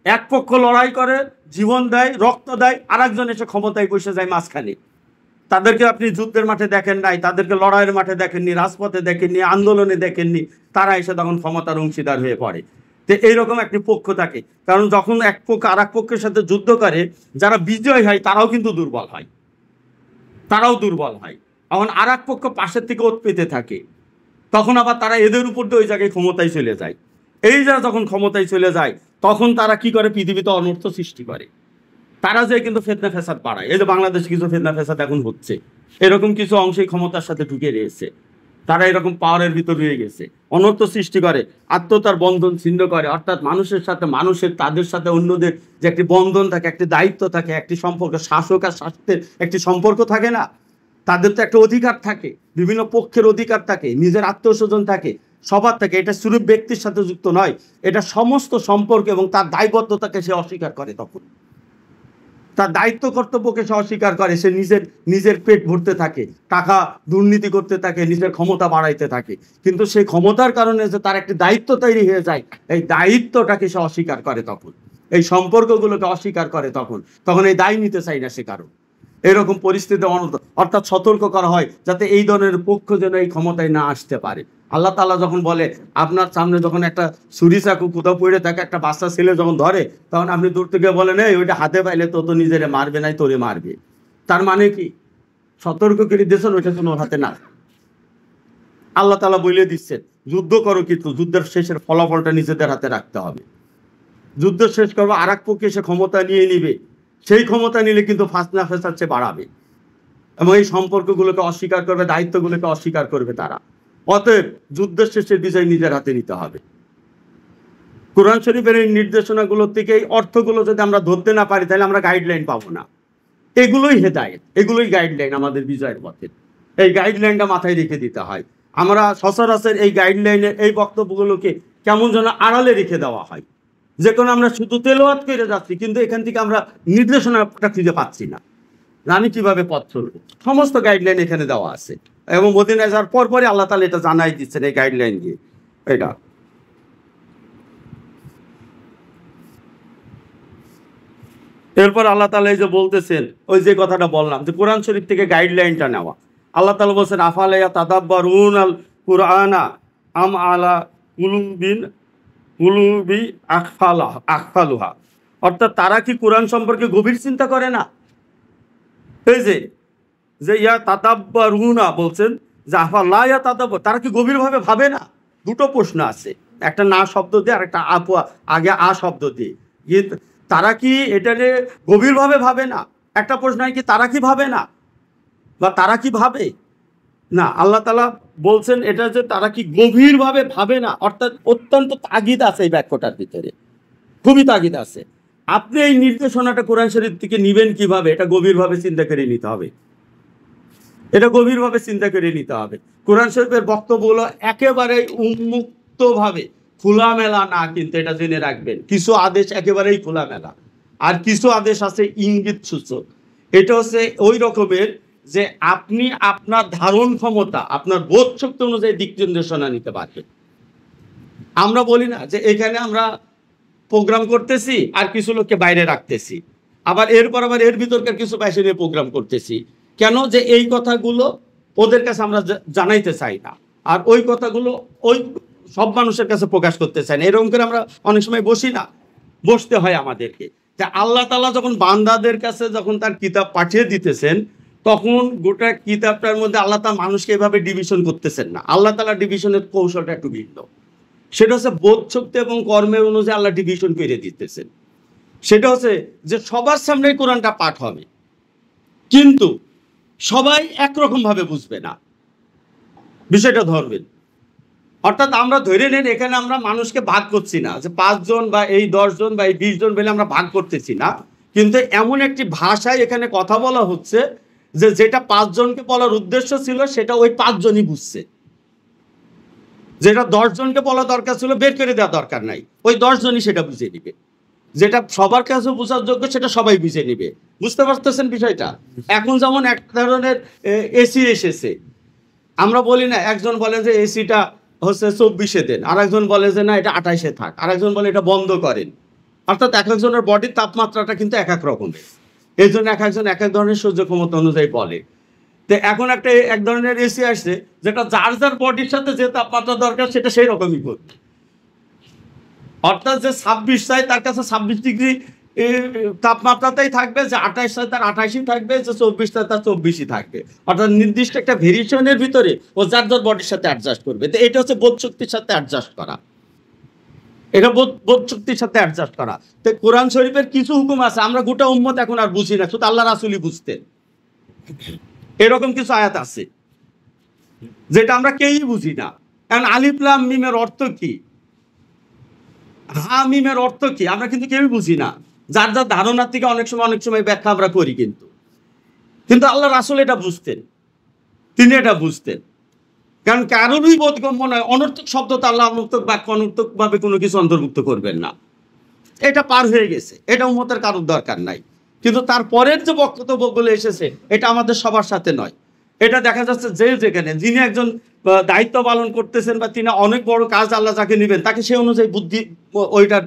এক পক্ষ লড়াই করে, জীবন দেয়, রক্ত দেয়, আর একজন এসে ক্ষমতায় বসে যায় মাঝখানে। তাদেরকে আপনি যুদ্ধের মাঠে দেখেন নাই, তাদেরকে লড়াইয়ের মাঠে দেখেননি, রাজপথে দেখেননি, আন্দোলনে দেখেননি, তারা এসে তখন ক্ষমতার অংশীদার হয়ে পড়ে। তো এইরকম একটি পক্ষ থাকে, কারণ যখন এক পক্ষ আর এক পক্ষের সাথে যুদ্ধ করে, যারা বিজয় হয় তারাও কিন্তু দুর্বল হয়, তারাও দুর্বল হয়। এখন আর এক পক্ষ পাশের থেকে ওত পেতে থাকে, তখন আবার তারা এদের উপর দিয়ে ওই জায়গায় ক্ষমতায় চলে যায়। এই যারা যখন ক্ষমতায় চলে যায় তখন তারা কি করে, পৃথিবীতে অনর্থ সৃষ্টি করে, তারা যে কিন্তু ফিতনা ফ্যাসাদ বাড়ায়। এই যে বাংলাদেশে কিছু ফিতনা ফ্যাসাদ এখন হচ্ছে, এরকম কিছু অংশেই ক্ষমতার সাথে ঢুকে রয়েছে, তারা এরকম পাওয়ারের ভিতর রয়ে গেছে, অনর্থ সৃষ্টি করে, আত্মতার বন্ধন ছিন্ন করে। অর্থাৎ মানুষের সাথে মানুষের, তাদের সাথে অন্যদের যে একটি বন্ধন থাকে, একটি দায়িত্ব থাকে, একটি সম্পর্ক, শাসক আর শাসকের একটি সম্পর্ক থাকে না, তাদের তো একটা অধিকার থাকে, বিভিন্ন পক্ষের অধিকার থাকে, নিজের আত্মীয় স্বজন থাকে, সবার থাকে। এটা শুধু ব্যক্তির সাথে যুক্ত নয়, এটা সমস্ত সম্পর্ক এবং তার দায়বদ্ধতাকে সে অস্বীকার করে, তখন তার দায়িত্ব কর্তব্যকে সে অস্বীকার করে, সে নিজের পেট ভরতে থাকে, টাকা দুর্নীতি করতে থাকে, নিজের ক্ষমতা বাড়াইতে থাকে। কিন্তু সেই ক্ষমতার কারণে যে তার একটি দায়িত্ব তৈরি হয়ে যায়, এই দায়িত্বটাকে সে অস্বীকার করে, তখন এই সম্পর্কগুলোকে অস্বীকার করে, তখন এই দায় নিতে চাই না সে কারণ। এরকম পরিস্থিতি অর্থাৎ সতর্ক করা হয় যাতে এই ধরনের পক্ষ যেন এই ক্ষমতায় না আসতে পারে। আল্লাহ তাআলা যখন বলে, আপনার সামনে যখন একটা ছুরি চাকু কোথাও পড়ে থাকে, একটা বাচ্চা ছেলে যখন ধরে, তখন আপনি দূর থেকে বলেন, এই ওইটা হাতে পাইলে তো নিজেরে মারবে নাই, তোরে মারবে। তার মানে কি, সতর্ক করে দিয়েছেন ওইটা যেন ওর হাতে না। আল্লাহ তাআলা বলে দিচ্ছেন, যুদ্ধ করো কিন্তু যুদ্ধের শেষের ফলাফলটা নিজেদের হাতে রাখতে হবে। যুদ্ধ শেষ করবো, আর এক পক্ষে সে ক্ষমতা নিয়ে নিবে, সেই ক্ষমতা নিলে কিন্তু ফাসনা ফেসাদ সে বাড়াবে এবং এই সম্পর্কগুলোকে অস্বীকার করবে, দায়িত্বগুলোকে অস্বীকার করবে তারা। অতএব যুদ্ধের শেষে বিজয় নিজের হাতে নিতে হবে। কোরআন শরীফের এই নির্দেশনাগুলোর থেকে এই অর্থগুলো যদি আমরা ধরতে না পারি, তাহলে আমরা গাইডলাইন পাবো না। এগুলোই হেদায়েত, এগুলোই গাইডলাইন আমাদের বিজয়ের পথে। এই গাইডলাইনটা মাথায় রেখে দিতে হয়। আমরা সচরাচর এই গাইডলাইনের এই বক্তব্যগুলোকে কেমন যেন আড়ালে রেখে দেওয়া হয়, যে কোনো আমরা শুধু তেলাওয়াত করে যাচ্ছি, কিন্তু এখান থেকে আমরা নির্দেশনাটা খুঁজে পাচ্ছি না, আমি কিভাবে পথ চলবো। সমস্ত গাইডলাইন এখানে দেওয়া আছে, এবং মদিনায় যাওয়ার পরপরই আল্লাহ তাআলা এটা জানাই দিচ্ছেন এই গাইডলাইন দিয়ে। এটা এরপর আল্লাহ তাআলা এই যে বলতেছেন, ওই যে কথাটা বললাম যে কোরআন শরীফ থেকে গাইডলাইনটা নেওয়া। আল্লাহ তাআলা বলছেন আফালা ইয়াতাদাব্বারুনাল কুরআনা আম আলা কুলুবি আকফালুহা, অর্থাৎ তারা কি কোরআন সম্পর্কে গভীর চিন্তা করে না? এই যে ইয়া তাদাব্বারুনা বলছেন যে আফালা ইয়াতাদাব্বার, তারা কি গভীরভাবে ভাবে না? দুটো প্রশ্ন আছে, একটা না শব্দ দিয়ে আর একটা আগে আ শব্দ দিয়ে। তারা কি এটা নিয়ে গভীরভাবে ভাবে না? একটা প্রশ্ন কি তারা কি ভাবে না, বা তারা কি ভাবে না? আল্লাহ তাআলা বলছেন এটা যে তারা কি গভীরভাবে ভাবে না, অর্থাৎ অত্যন্ত তাগিদ আছে এই বাক্যটার ভিতরে, খুবই তাগিদ আছে। আপনি এই নির্দেশনাটা কোরআন শরীফ থেকে নিবেন কিভাবে? এটা গভীরভাবে চিন্তা করে নিতে হবে, এটা গভীরভাবে চিন্তা করে নিতে হবে। কোরআন শরীফের বক্তব্যগুলো একেবারে উন্মুক্তভাবে খোলামেলা না, কিন্তু এটা জেনে রাখবেন কিছু আদেশ একেবারেই খোলামেলা, আর কিছু আদেশ আছে ইঙ্গিত সূচক। এটা হচ্ছে ওই রকমের যে আপনি আপনার ধারণ ক্ষমতা, আপনার বোধ শক্তি অনুযায়ী দিক নির্দেশনা নিতে পারবেন। আমরা বলি না যে এখানে আমরা প্রোগ্রাম করতেছি আর কিছু লোককে বাইরে রাখতেছি, আবার এরপর আবার এর ভিতরকার কিছু পয়সা নিয়ে প্রোগ্রাম করতেছি। কেন? যে এই কথাগুলো ওদের কাছে আমরা জানাইতে চাই না, আর ওই কথাগুলো ওই সব মানুষের কাছে প্রকাশ করতে চাই না। এরকম করে আমরা অনেক সময় বসি না, বসতে হয় আমাদেরকে। যে আল্লাহ তাআলা যখন বান্দাদের কাছে যখন তার কিতাব পাঠিয়ে দিতেছেন, তখন গোটা কিতাবটার মধ্যে আল্লাহ তাআলা মানুষকে এভাবে ডিভিশন করতেছেন না। আল্লাহ তাআলা ডিভিশনের কৌশলটা একটু ভিন্ন, সেটা হচ্ছে বোধ শক্তি এবং কর্মের অনুযায়ী আল্লাহ ডিভিশন করে দিতেছেন। সেটা হচ্ছে যে সবার সামনেই কোরআনটা পাঠ হবে, কিন্তু সবাই একরকম ভাবে বুঝবে না, বিষয়টা ধরবেন। অর্থাৎ আমরা ধরে নেন এখানে আমরা মানুষকে ভাগ করছি না, যে 5 জন বা এই 10 জন বা এই 20 জন বলে আমরা ভাগ করতেছি না, কিন্তু এমন একটি ভাষায় এখানে কথা বলা হচ্ছে যে যেটা 5 জনকে বলার উদ্দেশ্য ছিল সেটা ওই 5 জনই বুঝছে, যেটা 10 জনকে বলা দরকার ছিল বের করে দেওয়া দরকার নাই, ওই 10 জনই সেটা বুঝে নিবে। যেটা সবার কাছে বোঝার যোগ্য সেটা সবাই বুঝে নিবে। বুঝতে পারতেছেন বিষয়টা? এখন যেমন এক ধরনের এসি এসেছে, আমরা বলি না, একজন বলে যে এসিটা হচ্ছে 24-এ দেন, আর একজন বলে যে না এটা 28-এ থাক, আর একজন বলে এটা বন্ধ করেন। অর্থাৎ এক একজনের বডির তাপমাত্রাটা কিন্তু এক এক রকমের, এই জন্য এক একজন এক এক ধরনের সহ্য ক্ষমতা অনুযায়ী বলে। তো এখন এক ধরনের এসি আসছে যেটা যার যার বডির সাথে যে তাপমাত্রা দরকার সেটা সেই রকমই করবে। অর্থাৎ যে 26 চাই তার কাছে 26 ডিগ্রি তাপমাত্রাতেই থাকবে, যে 28 চাই তার 28ই থাকবে, যে 24 চাই তার 24ই থাকবে। অর্থাৎ নির্দিষ্ট একটা ভেরিয়েশনের ভিতরে ও যার যার বডির সাথে অ্যাডজাস্ট করবে। তো এটা হচ্ছে বোধ শক্তির সাথে অ্যাডজাস্ট করা, এটা বোধ শক্তির সাথে অ্যাডজাস্ট করা। তো কোরআন শরীফের কিছু হুকুম আছে আমরা গোটা উম্মত এখন আর বুঝি না, শুধু আল্লাহ রাসূলই বুঝতেন। এরকম কিছু আয়াত আছে যেটা আমরা কেউই বুঝি না। কারণ আলিফ লাম মিমের অর্থ কি, হা মিমের অর্থ কি আমরা কিন্তু কেউই বুঝি না। যার যার ধারণার থেকে অনেক সময় ব্যাখ্যা আমরা করি, কিন্তু আল্লাহ রাসূল এটা বুঝতেন, তিনি এটা বুঝতেন। কারণ কারোরই বোধগম্য নয় অনর্থক শব্দ তো আল্লাহ অনর্থক বাক্য অনর্থকভাবে কোনো কিছু অন্তর্ভুক্ত করবেন না। এটা পার হয়ে গেছে, এটা উম্মতের কারোর দরকার নাই। কিন্তু তারপরের যে বক্তব্যগুলো এসেছে এটা আমাদের সবার সাথে নয়। এটা দেখা যাচ্ছে যে যেখানে যিনি একজন দায়িত্ব পালন করতেছেন বা তিনি অনেক বড় কাজ আল্লাহ যাকে নেবেন তাকে সেই অনুযায়ী বুদ্ধি ওইটার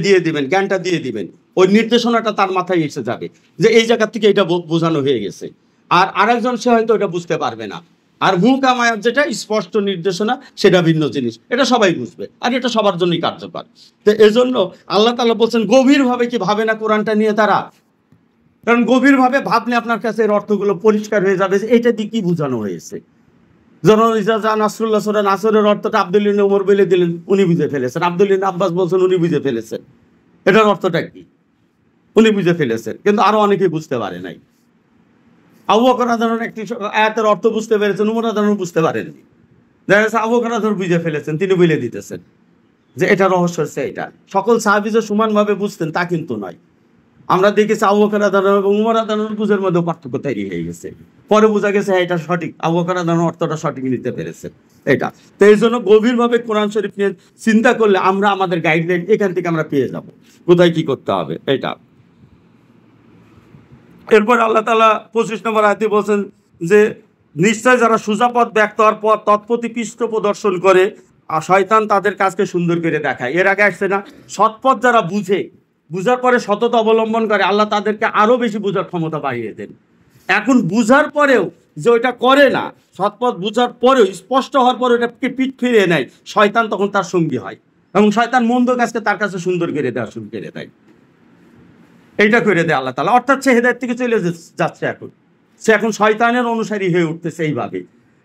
দিয়ে দিবেন, জ্ঞানটা দিয়ে দিবেন, ওই নির্দেশনাটা তার মাথায় এসে যাবে যে এই জায়গা থেকে এটা বোঝানো হয়ে গেছে। আর আরেকজন সে হয়তো এটা বুঝতে পারবে না। আর মুহকাম আয়াত যেটা স্পষ্ট নির্দেশনা সেটা ভিন্ন জিনিস, এটা সবাই বুঝবে আর এটা সবার জন্যই কার্যকর। তো এজন্য আল্লাহ তাআলা বলছেন গভীরভাবে কি ভাবে না কোরআনটা নিয়ে তারা? কারণ গভীরভাবে ভাবলে আপনার কাছে এর অর্থগুলো পরিষ্কার হয়ে যাবে যে এটা দিয়ে কি বোঝানো হয়েছে। যেমন নাসরুল্লাহ সূরা নাসরের অর্থটা আব্দুল্লাহ ইবনে ওমর বলে দিলেন, উনি বুঝে ফেলেছেন। আব্দুল্লাহ ইবনে আব্বাস বলছেন উনি বুঝে ফেলেছেন এটার অর্থটা কি, উনি বুঝে ফেলেছেন, কিন্তু আরো অনেকেই বুঝতে পারে নাই। আবু বকর রাদিয়াল্লাহু আনহু একটি আয়াতের অর্থ বুঝতে পেরেছেন, উমর রাদিয়াল্লাহু আনহু বুঝতে পারেননি। দেখা যাচ্ছে আবু বকর রাদিয়াল্লাহু আনহু বুঝে ফেলেছেন, তিনি বলে দিতেছেন যে এটা রহস্য হচ্ছে এটা। সকল সাহাবী যে সমানভাবে বুঝতেন তা কিন্তু নয়। আমরা দেখেছি আবু বকর রাদিয়াল্লাহু এবং উমর রাদিয়াল্লাহু বুঝের মধ্যে পার্থক্য তৈরি হয়ে গেছে, পরে বোঝা গেছে হ্যাঁ এটা সঠিক, আবু বকর রাদিয়াল্লাহু অর্থটা সঠিক নিতে পেরেছে এটা। তো এই জন্য গভীরভাবে কোরআন শরীফ নিয়ে চিন্তা করলে আমরা আমাদের গাইডলাইন এখান থেকে আমরা পেয়ে যাব কোথায় কি করতে হবে এটা। এরপর আল্লাহ তাআলা 25 নম্বর আয়াতে বলছেন যে নিশ্চয় যারা সোজা পথ ব্যক্ত হওয়ার পর তৎপতি পৃষ্ঠ প্রদর্শন করে আর শয়তান তাদের কাজকে সুন্দর করে দেখায়। এর আগে আসছে না, সৎপথ যারা বুঝার পরে সততা অবলম্বন করে আল্লাহ তাদেরকে আরো বেশি বুঝার ক্ষমতা বাড়িয়ে দেন। এখন বুঝার পরেও যে ওইটা করে না, সৎপথ বুঝার পরেও স্পষ্ট হওয়ার পরে ওটাকে পিঠ ফিরিয়ে নেয়, শয়তান তখন তার সঙ্গী হয় এবং শয়তান মন্দ কাজকে তার কাছে সুন্দর করে দেওয়া শুরু করে দেয়। এইটা করে দেয় আল্লাহ তাআলা, অর্থাৎ সে হেদায়েত থেকে চলে যাচ্ছে, সে এখন শয়তানের অনুসারী হয়ে উঠতেছে এইভাবে।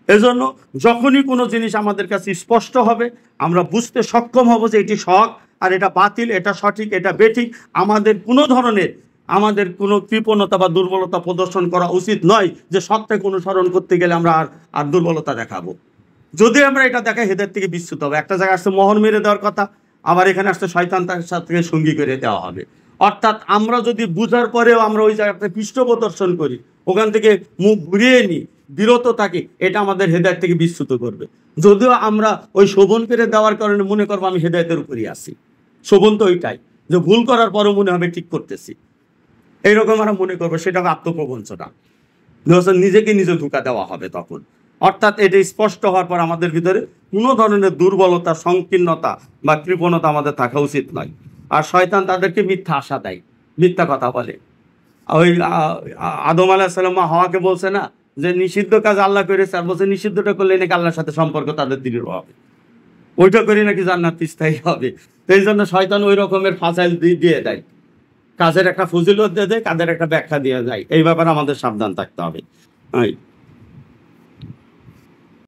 এজন্য যখনই কোনো জিনিস আমাদের কাছে স্পষ্ট হবে, আমরা বুঝতে সক্ষম হব যে এটি হক আর এটা বাতিল, এটা সঠিক এটা বেঠিক, আমাদের কোনো কৃপণতা বা দুর্বলতা প্রদর্শন করা উচিত নয় যে সত্যকে অনুসরণ করতে গেলে আমরা আর দুর্বলতা দেখাবো। যদি আমরা এটা দেখাই হেদায়েত থেকে বিচ্যুত হবে। একটা জায়গায় আসছে মোহর মেরে দেওয়ার কথা, আবার এখানে আসছে শয়তান তার সাথে সঙ্গী করে দেওয়া হবে। অর্থাৎ আমরা যদি বুঝার পরেও আমরা ওই জায়গাতে পৃষ্ঠ প্রদর্শন করি, ওখান থেকে মুখ ঘুরিয়ে নিই, বিরত থাকি, এটা আমাদের হেদায়েত থেকে বিচ্যুত করবে। যদিও আমরা ওই শোভন করে দেওয়ার কারণে মনে করবো আমি হেদায়েতের উপরই আছি, শোভন তো ওইটাই যে ভুল করার পরও মনে হবে ঠিক করতেছি, এইরকম আমরা মনে করবো, সেটা আত্মপ্রবঞ্চনা, নিজেকে নিজে ধোঁকা দেওয়া হবে তখন। অর্থাৎ এটা স্পষ্ট হওয়ার পর আমাদের ভিতরে কোনো ধরনের দুর্বলতা, সংকীর্ণতা বা কৃপণতা আমাদের থাকা উচিত নয়। আর শয়তান তাদেরকে মিথ্যা আশা দেয়, মিথ্যা কথা বলে। ওই আদম আলাইহিস সালাম হাওয়াকে বলছে না যে নিষিদ্ধ কাজ আল্লাহ করেছে, আর বলছে নিষিদ্ধটা করলে নাকি আল্লাহর সাথে সম্পর্ক তাদের দৃঢ় হবে, ওইটা করে নাকি জান্নাত স্থায়ী হবে। তো এই জন্য শয়তান ওই রকমের ফাসাইল দিয়ে দেয়, কাজের একটা ফজিলত দিয়ে দেয়, কাজের একটা ব্যাখ্যা দিয়ে যায়। এই ব্যাপারে আমাদের সাবধান থাকতে হবে।